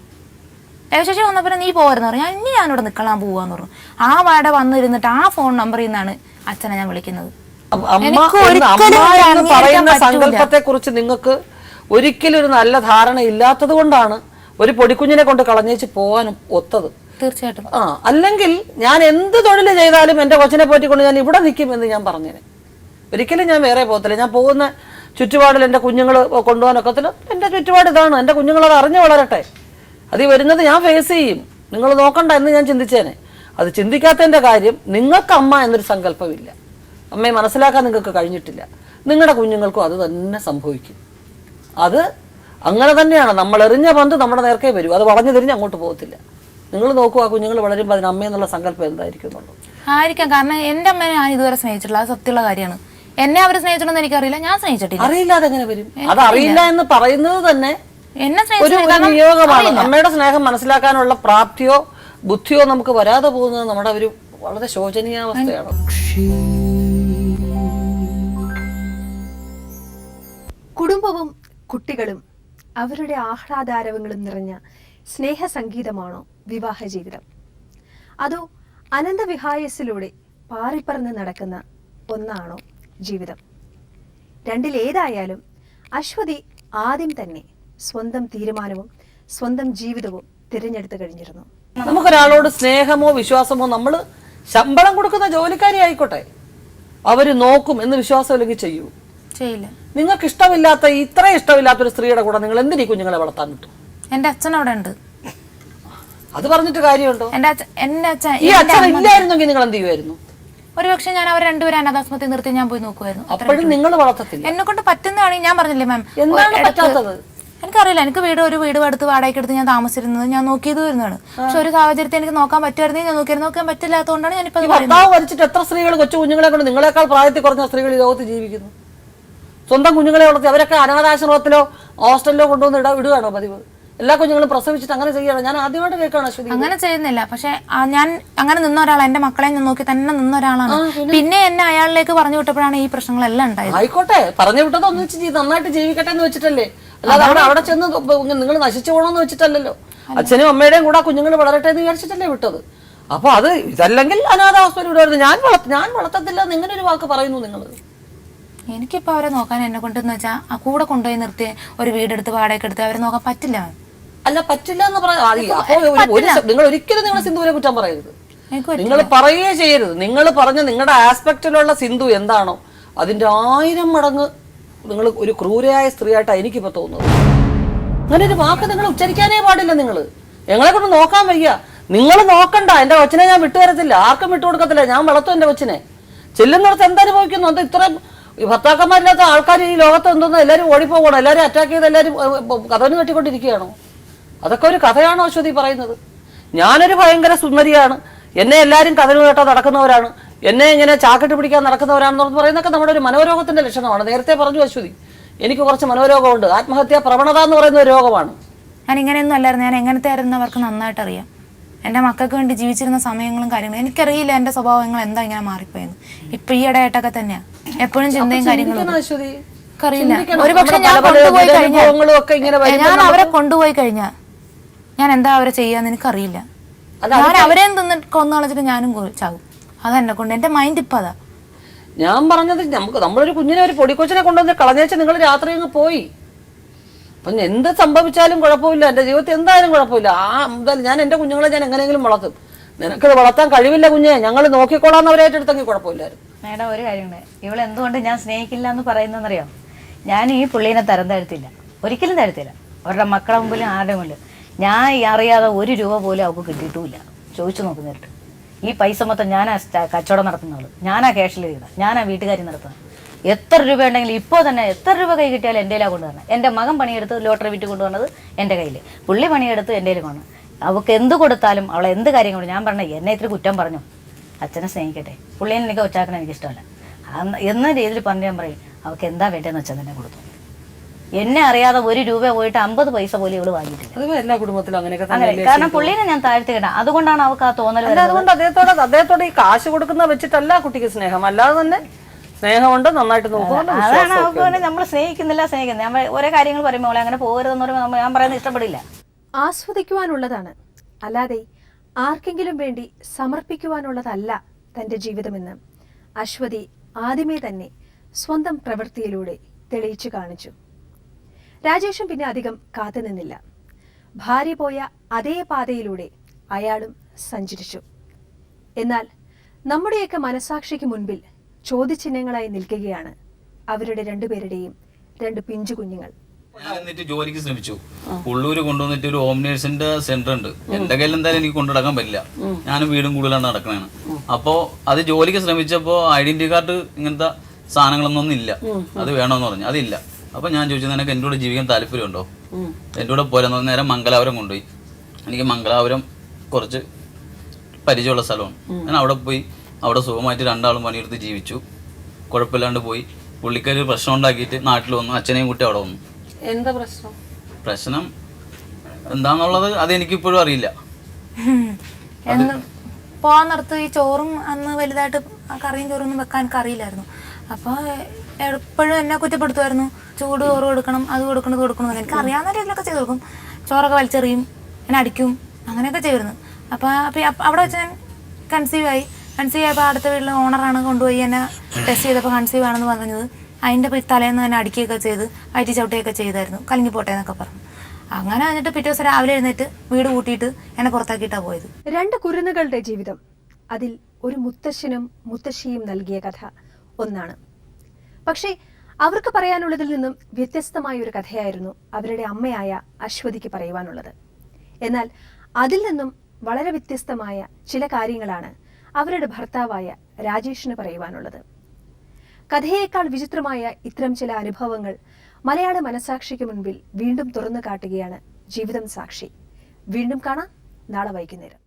റെയിൽവേ സ്റ്റേഷനിൽ വന്നപ്പോൾ നീ പോകാമെന്ന് പറഞ്ഞു. ഇനി ഞാനിവിടെ നിൽക്കാൻ പോകാമെന്ന് പറഞ്ഞു. ആ വാടെ വന്നിരുന്നിട്ട് ആ ഫോൺ നമ്പറിൽ നിന്നാണ് അച്ഛനെ ഞാൻ വിളിക്കുന്നത്. പറയുന്ന സങ്കല്പത്തെ കുറിച്ച് നിങ്ങൾക്ക് ഒരിക്കലും ഒരു നല്ല ധാരണ ഇല്ലാത്തത് കൊണ്ടാണ് ഒരു പൊടിക്കുഞ്ഞിനെ കൊണ്ട് കളഞ്ഞേച്ച് പോകാനും ഒത്തത്. തീർച്ചയായിട്ടും. അല്ലെങ്കിൽ ഞാൻ എന്ത് തൊഴിൽ ചെയ്താലും എൻ്റെ കൊച്ചിനെ പോറ്റിക്കൊണ്ട് ഞാൻ ഇവിടെ നിൽക്കും എന്ന് ഞാൻ പറഞ്ഞേനെ. ഒരിക്കലും ഞാൻ വേറെ പോകത്തില്ല. ഞാൻ പോകുന്ന ചുറ്റുപാടിൽ എൻ്റെ കുഞ്ഞുങ്ങൾ കൊണ്ടുപോകാനൊക്കത്തില്ല. എൻ്റെ ചുറ്റുപാട് ഇതാണ്, എൻ്റെ കുഞ്ഞുങ്ങളത് അറിഞ്ഞു വളരട്ടെ. അത് വരുന്നത് ഞാൻ ഫേസ് ചെയ്യും, നിങ്ങൾ നോക്കണ്ട എന്ന് ഞാൻ ചിന്തിച്ചേനെ. അത് ചിന്തിക്കാത്തതിൻ്റെ കാര്യം നിങ്ങൾക്ക് അമ്മ എന്നൊരു സങ്കല്പമില്ല. അമ്മയെ മനസ്സിലാക്കാൻ നിങ്ങൾക്ക് കഴിഞ്ഞിട്ടില്ല. നിങ്ങളുടെ കുഞ്ഞുങ്ങൾക്കും അത് തന്നെ സംഭവിക്കും. അത് അങ്ങനെ തന്നെയാണ്. നമ്മൾ എറിഞ്ഞ പന്ത് നമ്മുടെ നേർക്കേ വരും. അത് വളഞ്ഞു തിരിഞ്ഞ് അങ്ങോട്ട് പോകത്തില്ല. നിങ്ങൾ നോക്കുക, ആ കുഞ്ഞുങ്ങൾ വളരുമ്പോൾ അതിന് അമ്മയെന്നുള്ള സങ്കല്പം എന്തായിരിക്കും എന്നുള്ളത്. ആയിരിക്കാം. കാരണം എൻ്റെ അമ്മയെ ഞാൻ ഇതുവരെ സ്നേഹിച്ചിട്ടില്ല. അത് സത്യമുള്ള കാര്യമാണ്. എന്നെ അവർ സ്നേഹിച്ചിട്ടുണ്ടെന്ന് എനിക്കറിയില്ല, ഞാൻ സ്നേഹിച്ചിട്ടില്ല. അറിയില്ല, അതെങ്ങനെ വരും? അത് അറിയില്ല എന്ന് പറയുന്നത് തന്നെ എന്നെ ഒരു നിയോഗമാണ്. അമ്മയുടെ സ്നേഹം മനസ്സിലാക്കാനുള്ള പ്രാപ്തിയോ ബുദ്ധിയോ നമുക്ക് വരാതെ പോകുന്നത് നമ്മുടെ ഒരു വളരെ ശോചനീയാവസ്ഥയാണ്. കുടുംബവും കുട്ടികളും അവരുടെ ആഹ്ലാദാരവങ്ങളും നിറഞ്ഞ സ്നേഹസംഗീതമാണോ വിവാഹ ജീവിതം? അതോ അനന്തവിഹായസിലൂടെ പാറിപ്പറന്ന് നടക്കുന്ന ഒന്നാണോ ജീവിതം? രണ്ടിലേതായാലും അശ്വതി ആദ്യം തന്നെ സ്വന്തം തീരുമാനവും സ്വന്തം ജീവിതവും തിരഞ്ഞെടുത്തു കഴിഞ്ഞിരുന്നു. നമുക്കൊരാളോട് സ്നേഹമോ വിശ്വാസമോ, നമ്മൾ ശമ്പളം കൊടുക്കുന്ന ജോലിക്കാരി ആയിക്കോട്ടെ, അവര് നോക്കും എന്ന് വിശ്വാസം ഇല്ലെങ്കിൽ ചെയ്യില്ല. നിങ്ങൾക്ക് ഇഷ്ടമില്ലാത്ത, ഇത്ര ഇഷ്ടമില്ലാത്തൊരു സ്ത്രീയുടെ കൂടെ നിങ്ങൾ എന്തിനീ കുഞ്ഞുങ്ങളെ വളർത്താൻ കിട്ടും? എന്റെ അച്ഛൻ അവിടെ ഉണ്ട്. അത് പറഞ്ഞിട്ട് കാര്യമുണ്ടോ? എന്റെ അച്ഛൻ ഈ അച്ഛൻ ഇല്ലായിരുന്നെങ്കിൽ നിങ്ങൾ എന്ത് ചെയ്യുമായിരുന്നു? ഒരുപക്ഷെ ഞാൻ അവർ രണ്ടുപേരും അനാഥാശ്രമത്തിൽ നിർത്തി ഞാൻ പോയി നോക്കുമായിരുന്നു. അപ്പോഴും നിങ്ങൾ വളർത്തത്തില്ല. എന്നെ കൊണ്ട് പറ്റുന്നതാണെങ്കിൽ ഞാൻ പറഞ്ഞില്ലേ മാം, എന്താണ് പറ്റാത്തത്? എനിക്കറിയില്ല. എനിക്ക് ഒരു വീട് എടുത്ത് വാടകയ്ക്ക് എടുത്ത് ഞാൻ താമസിച്ചിരുന്നത്, ഞാൻ നോക്കിയത് വരുന്നതാണ്. പക്ഷെ ഒരു സാഹചര്യത്തിൽ എനിക്ക് നോക്കാൻ പറ്റുമായിരുന്നെങ്കിൽ ഞാൻ നോക്കിയായിരുന്നു. നോക്കാൻ പറ്റില്ലാത്തതുകൊണ്ടാണ് ഞാനിപ്പോ ഭർത്താവ് വരച്ചിട്ട് എത്ര സ്ത്രീകൾ കൊച്ചു കുഞ്ഞുങ്ങളെ കൊണ്ട്, നിങ്ങളെക്കാൾ പ്രായത്തിൽ കുറഞ്ഞ സ്ത്രീകൾ ഈ ലോകത്ത് ജീവിക്കുന്നു. സ്വന്തം കുഞ്ഞുങ്ങളെ വളർത്തി അവരൊക്കെ അനാഥാശ്രമത്തിലോ ഹോസ്റ്റലിലോ കൊണ്ടുവന്ന് ഇടുകയാണോ പതിവ്? എല്ലാ കുഞ്ഞുങ്ങളും പ്രസവിച്ചിട്ട് അങ്ങനെ ചെയ്യണം. ഞാൻ ആദ്യമായിട്ട് കേൾക്കുകയാണ് അശ്വതി. അങ്ങനെ ചെയ്യുന്നില്ല. പക്ഷെ ഞാൻ അങ്ങനെ നിന്ന ഒരാളാണ്, എന്റെ മക്കളെ ഞാൻ നോക്കി തന്നെ നിന്ന ഒരാളാണ്. പിന്നെ എന്നെ അയാളിലേക്ക് പറഞ്ഞു വിട്ടപ്പോഴാണ് ഈ പ്രശ്നങ്ങളെല്ലാം ഉണ്ടായത്. ആയിക്കോട്ടെ, പറഞ്ഞു വിട്ടത് ഒന്നിച്ച് നന്നായിട്ട് ജീവിക്കട്ടെ എന്ന് വെച്ചിട്ടല്ലേ, അല്ലാതെ അവിടെ ചെന്ന് നിങ്ങൾ നശിച്ചു പോകണമെന്ന് വെച്ചിട്ടല്ലല്ലോ. അച്ഛനും അമ്മയുടെയും കൂടെ കുഞ്ഞുങ്ങൾ വളരട്ടെ എന്ന് വിചാരിച്ചിട്ടല്ലേ വിട്ടത്. അപ്പൊ അത് ഇതല്ലെങ്കിൽ അനാഥാവസ്ഥയിൽ വിടുമായിരുന്നു. ഞാൻ വളർത്തത്തില്ല എന്ന് ഇങ്ങനെ ഒരു വാക്ക് പറയുന്നു നിങ്ങൾ. എനിക്കിപ്പോ അവരെ നോക്കാൻ എന്നെ കൊണ്ടെന്ന് വെച്ചാൽ ആ കൂടെ കൊണ്ടുപോയി നിർത്തി ഒരു വീടെടുത്ത് വാടകയ്ക്ക് എടുത്ത് അവരെ നോക്കാൻ പറ്റില്ല. അല്ല, പറ്റില്ല എന്ന് പറയാം. നിങ്ങൾ ഒരിക്കലും നിങ്ങളെ സിന്ധുവിനെ കുറ്റം പറയരുത്. നിങ്ങൾ പറയുകയേ ചെയ്യരുത്. നിങ്ങൾ പറഞ്ഞ നിങ്ങളുടെ ആസ്പെക്റ്റിലുള്ള സിന്ധു എന്താണോ അതിന്റെ 1000 മടങ്ങ് നിങ്ങൾ ഒരു ക്രൂരയായ സ്ത്രീയായിട്ടാണ് എനിക്കിപ്പോ തോന്നുന്നത്. അങ്ങനെ ഒരു വാക്ക് നിങ്ങൾ ഉച്ചരിക്കാനേ പാടില്ല. ഞങ്ങളെ കൊണ്ട് നോക്കാൻ വയ്യ. നിങ്ങൾ നോക്കണ്ട. എന്റെ കൊച്ചിനെ ഞാൻ വിട്ടുതരത്തില്ല, ആർക്കും വിട്ടുകൊടുക്കത്തില്ല. ഞാൻ വളർത്തും എന്റെ കൊച്ചിനെ. ചെല്ലുന്നിടത്ത് എന്തനുഭവിക്കുന്നു? അത് ഇത്രയും ഭർത്താക്കന്മാരില്ലാത്ത ആൾക്കാർ ഈ ലോകത്ത് എന്തോന്ന് എല്ലാവരും ഓടിപ്പോകണം, എല്ലാവരും അറ്റാക്ക് ചെയ്ത് എല്ലാവരും കഥന് കെട്ടിക്കൊണ്ടിരിക്കുകയാണോ? അതൊക്കെ ഒരു കഥയാണോ അശ്വതി പറയുന്നത്? ഞാനൊരു ഭയങ്കര സുന്ദരിയാണ്, എന്നെ എല്ലാവരും കഥന് കേട്ടാ നടക്കുന്നവരാണ്, എന്നെ ഇങ്ങനെ ചാക്കിട്ട് പിടിക്കാൻ നടക്കുന്നവരാണെന്ന് പറയുന്നതൊക്കെ നമ്മുടെ ഒരു മനോരോഗത്തിന്റെ ലക്ഷണമാണ്. നേരത്തെ പറഞ്ഞു അശ്വതി, എനിക്ക് കുറച്ച് മനോരോഗമുണ്ട്. ആത്മഹത്യാ പ്രവണത എന്ന് പറയുന്ന ഒരു രോഗമാണ്. ഞാൻ ഇങ്ങനെയൊന്നും അല്ലായിരുന്നു. ഞാൻ എങ്ങനത്തെ ആയിരുന്നവർക്ക് നന്നായിട്ട് അറിയാം. എൻ്റെ മക്കൾക്ക് വേണ്ടി ജീവിച്ചിരുന്ന സമയങ്ങളും കാര്യങ്ങളും എനിക്കറിയില്ല. എൻ്റെ സ്വഭാവങ്ങൾ എന്താ ഇങ്ങനെ മാറിപ്പോയെന്ന്. ഇപ്പൊ ഈ ഇടയായിട്ടൊക്കെ തന്നെയാ എപ്പോഴും ചിന്തയും കാര്യങ്ങളും അറിയില്ല. ഒരുപക്ഷെ ഞാൻ കൊണ്ടുപോയി കഴിഞ്ഞാൽ, ഞാൻ അവരെ കൊണ്ടുപോയി കഴിഞ്ഞാൽ ഞാൻ എന്താ അവരെ ചെയ്യാന്ന് എനിക്കറിയില്ല. ഞാൻ അവരെയും കൊന്നു കളഞ്ഞിട്ട് ഞാനും ചാവും. അതെന്നെ കൊണ്ട് എന്റെ മൈൻഡ് ഇപ്പൊ അതാ. ഞാൻ പറഞ്ഞത് നമ്മളൊരു കുഞ്ഞിനെ, ഒരു പൊടിക്കൊച്ചിനെ കൊണ്ടുവന്ന് കളഞ്ഞേച്ച് നിങ്ങൾ രാത്രി അങ്ങ് പോയി. അപ്പൊ എന്ത് സംഭവിച്ചാലും കുഴപ്പമില്ല, എന്റെ ജീവിതത്തിൽ എന്തായാലും കുഴപ്പമില്ല. എന്തായാലും ഞാൻ എന്റെ കുഞ്ഞുങ്ങളെ ഞാൻ എങ്ങനെയെങ്കിലും വളർത്തും. നിനക്കത് വളർത്താൻ കഴിവില്ല കുഞ്ഞെ, ഞങ്ങൾ നോക്കിക്കോളാന്നവരായിട്ടെടുത്തെങ്കിൽ കുഴപ്പമില്ലായിരുന്നു. മേഡം, ഒരു കാര്യമുണ്ട്. ഇവളെന്തുകൊണ്ട് ഞാൻ സ്നേഹിക്കില്ല എന്ന് പറയുന്നതെന്നറിയാം? ഞാൻ ഈ പുള്ളീനെ തരം താഴ്ത്തില്ല, ഒരിക്കലും താഴ്ത്തില്ല. അവരുടെ മക്കളെ മുമ്പിലും ആരുടെ മുമ്പിലും. ഞാൻ അറിയാതെ 1 രൂപ പോലും അവൾക്ക് കിട്ടിയിട്ടുമില്ല. ചോദിച്ചു നോക്ക് നേരിട്ട്. ഈ പൈസ മൊത്തം ഞാനാ കച്ചവടം നടത്തുന്നവള്, ഞാനാ ക്യാഷിൽ എഴുതുക, ഞാനാ വീട്ടുകാരി നടത്തുന്നത്. എത്ര രൂപ ഉണ്ടെങ്കിലും ഇപ്പോൾ തന്നെ എത്ര രൂപ കൈ കിട്ടിയാലും എൻ്റെ കയ്യിലാണ് കൊണ്ടുവരണം. എൻ്റെ മകൻ പണിയെടുത്ത് ലോട്ടറി വിറ്റ് കൊണ്ടുവന്നത് എൻ്റെ കയ്യിൽ, പുള്ളി പണിയെടുത്ത് എൻ്റെ കയ്യിൽ കൊണ്ടു. അവൾക്ക് എന്ത് കൊടുത്താലും അവളെ എന്ത് കാര്യം കൊണ്ട് ഞാൻ പറഞ്ഞ എന്നെ ഇത്തിരി കുറ്റം പറഞ്ഞു, അച്ഛനെ സ്നേഹിക്കട്ടെ, പുള്ളിയെ എനിക്ക് ഒച്ചാക്കണം എനിക്കിഷ്ടമല്ല എന്ന രീതിയിൽ പറഞ്ഞ് ഞാൻ പറയും അവൾക്ക് എന്താ വേണ്ടതെന്ന് വെച്ചാൽ തന്നെ കൊടുത്തു. എന്നെ അറിയാതെ 1 രൂപ പോയിട്ട് 50 പൈസ പോലും ഇവള് വാങ്ങിയിട്ടില്ല. അത് എല്ലാ കുടുംബത്തിലും അങ്ങനെയൊക്കെ അങ്ങനെ തന്നെ. കാരണം പുള്ളിനെ ഞാൻ താഴ്ത്തി കിട്ടാം. അതുകൊണ്ടാണ് അവൾക്ക് ആ തോന്നൽ അല്ല, അതുകൊണ്ട് അദ്ദേഹത്തോട് ഈ കാശ് കൊടുക്കുന്ന വെച്ചിട്ടല്ല കുട്ടിക്ക് സ്നേഹം, അല്ലാതെ തന്നെ സ്നേഹമുണ്ട്, നന്നായിട്ട് നോക്കുന്നുണ്ട്. അതാണ് അവൾക്ക് വേണ്ടി നമ്മൾ സ്നേഹിക്കുന്നില്ല. നമ്മൾ ഓരോ കാര്യങ്ങൾ പറയുമ്പോൾ അവളെ അങ്ങനെ പോകരുതെന്ന് പറയുമ്പോൾ ഞാൻ പറയുന്നത് ഇഷ്ടപ്പെടില്ല. ആസ്വദിക്കുവാനുള്ളതാണ്, അല്ലാതെ ആർക്കെങ്കിലും വേണ്ടി സമർപ്പിക്കുവാനുള്ളതല്ല തൻ്റെ ജീവിതമെന്ന് അശ്വതി ആദ്യമേ തന്നെ സ്വന്തം പ്രവൃത്തിയിലൂടെ തെളിയിച്ചു കാണിച്ചു. രാജേഷും പിന്നെ അധികം കാത്തുനിന്നില്ല. ഭാര്യ പോയ അതേ പാതയിലൂടെ അയാളും സഞ്ചരിച്ചു. എന്നാൽ നമ്മുടെയൊക്കെ മനസാക്ഷിക്ക് മുൻപിൽ ചോദ്യചിഹ്നങ്ങളായി നിൽക്കുകയാണ് അവരുടെ രണ്ടുപേരുടെയും 2 പിഞ്ചു കുഞ്ഞുങ്ങൾ. ഞാൻ എന്നിട്ട് ജോലിക്ക് ശ്രമിച്ചു. ഉള്ളൂര് കൊണ്ടുവന്നിട്ട് ഒരു ഹോം നേഴ്സിന്റെ സെന്റർ ഉണ്ട്. എന്റെ കയ്യിൽ എന്തായാലും എനിക്ക് കൊണ്ടുനടക്കാൻ പറ്റില്ല, ഞാനും വീടും കൂടുതലാണ് നടക്കണേണ്. അപ്പോ അത് ജോലിക്ക് ശ്രമിച്ചപ്പോ ഐഡന്റിറ്റി കാർഡ് ഇങ്ങനത്തെ സാധനങ്ങളൊന്നും ഇല്ല, അത് വേണമെന്ന് പറഞ്ഞു. അതില്ല. അപ്പൊ ഞാൻ ചോദിച്ചു നിനക്ക് എൻ്റെ കൂടെ ജീവിക്കാൻ താല്പര്യമുണ്ടോ, എൻ്റെ കൂടെ പോരാന്ന്. നേരെ മംഗലാപുരം കൊണ്ടുപോയി. എനിക്ക് മംഗലാപുരം കുറച്ച് പരിചയമുള്ള സ്ഥലമാണ്. ഞാൻ അവിടെ പോയി അവിടെ സുഖമായിട്ട് 2 ആളും പണിയെടുത്ത് ജീവിച്ചു, കുഴപ്പമില്ലാണ്ട് പോയി. പുള്ളിക്കാരി പ്രശ്നം ഉണ്ടാക്കിയിട്ട് നാട്ടിൽ വന്നു, അച്ഛനെയും കുട്ടി അവിടെ വന്നു. എന്താ പ്രശ്നം? പ്രശ്നം എന്താന്നുള്ളത് അതെനിക്കിപ്പോഴും അറിയില്ല. പോകാൻ നിർത്ത് ഈ ചോറും അന്ന് വലുതായിട്ട് കറിയും ചോറും ഒന്നും വെക്കാൻ എനിക്ക് അറിയില്ലായിരുന്നു. അപ്പോൾ എപ്പോഴും എന്നെ കുറ്റപ്പെടുത്തുമായിരുന്നു. ചൂട് ചോറ് കൊടുക്കണം, അത് കൊടുക്കണം, ഇത് കൊടുക്കണം. എനിക്ക് അറിയാവുന്ന രീതിയിലൊക്കെ ചെയ്ത് കൊടുക്കും. ചോറൊക്കെ വലിച്ചെറിയും, എന്നെ അടിക്കും, അങ്ങനെയൊക്കെ ചെയ്യുമായിരുന്നു. അപ്പോൾ അവിടെ വെച്ച് ഞാൻ കൺസീവ് ആയപ്പോൾ അടുത്ത വീട്ടിലെ ഓണറാണ് കൊണ്ടുപോയി എന്നെ ടെസ്റ്റ് ചെയ്തപ്പോൾ കൺസീവ് ആണെന്ന് പറഞ്ഞത്. അതിൻ്റെ തലേന്ന് തന്നെ അടിക്കുകയൊക്കെ ചെയ്ത് വയറ്റി ചവിട്ടുകയൊക്കെ ചെയ്തായിരുന്നു. കലങ്ങി പോട്ടെ എന്നൊക്കെ പറഞ്ഞു. അങ്ങനെ എന്നിട്ട് പിറ്റേ ദിവസം രാവിലെ എഴുന്നേറ്റ് വീട് കൂട്ടിയിട്ട് എന്നെ പുറത്താക്കിയിട്ടാണ് പോയത്. 2 കുരുന്നുകളുടെ ജീവിതം, അതിൽ ഒരു മുത്തശ്ശനും മുത്തശ്ശിയും നൽകിയ കഥ ഒന്നാണ്. പക്ഷേ അവർക്ക് പറയാനുള്ളതിൽ നിന്നും വ്യത്യസ്തമായ ഒരു കഥയായിരുന്നു അവരുടെ അമ്മയായ അശ്വതിക്ക് പറയുവാനുള്ളത്. എന്നാൽ അതിൽ നിന്നും വളരെ വ്യത്യസ്തമായ ചില കാര്യങ്ങളാണ് അവരുടെ ഭർത്താവായ രാജേഷിന് പറയുവാനുള്ളത്. കഥയേക്കാൾ വിചിത്രമായ ഇത്തരം ചില അനുഭവങ്ങൾ മലയാള മനസാക്ഷിക്ക് മുൻപിൽ വീണ്ടും തുറന്നു കാട്ടുകയാണ് ജീവിതം സാക്ഷി. വീണ്ടും കാണാം നാളെ വൈകുന്നേരം.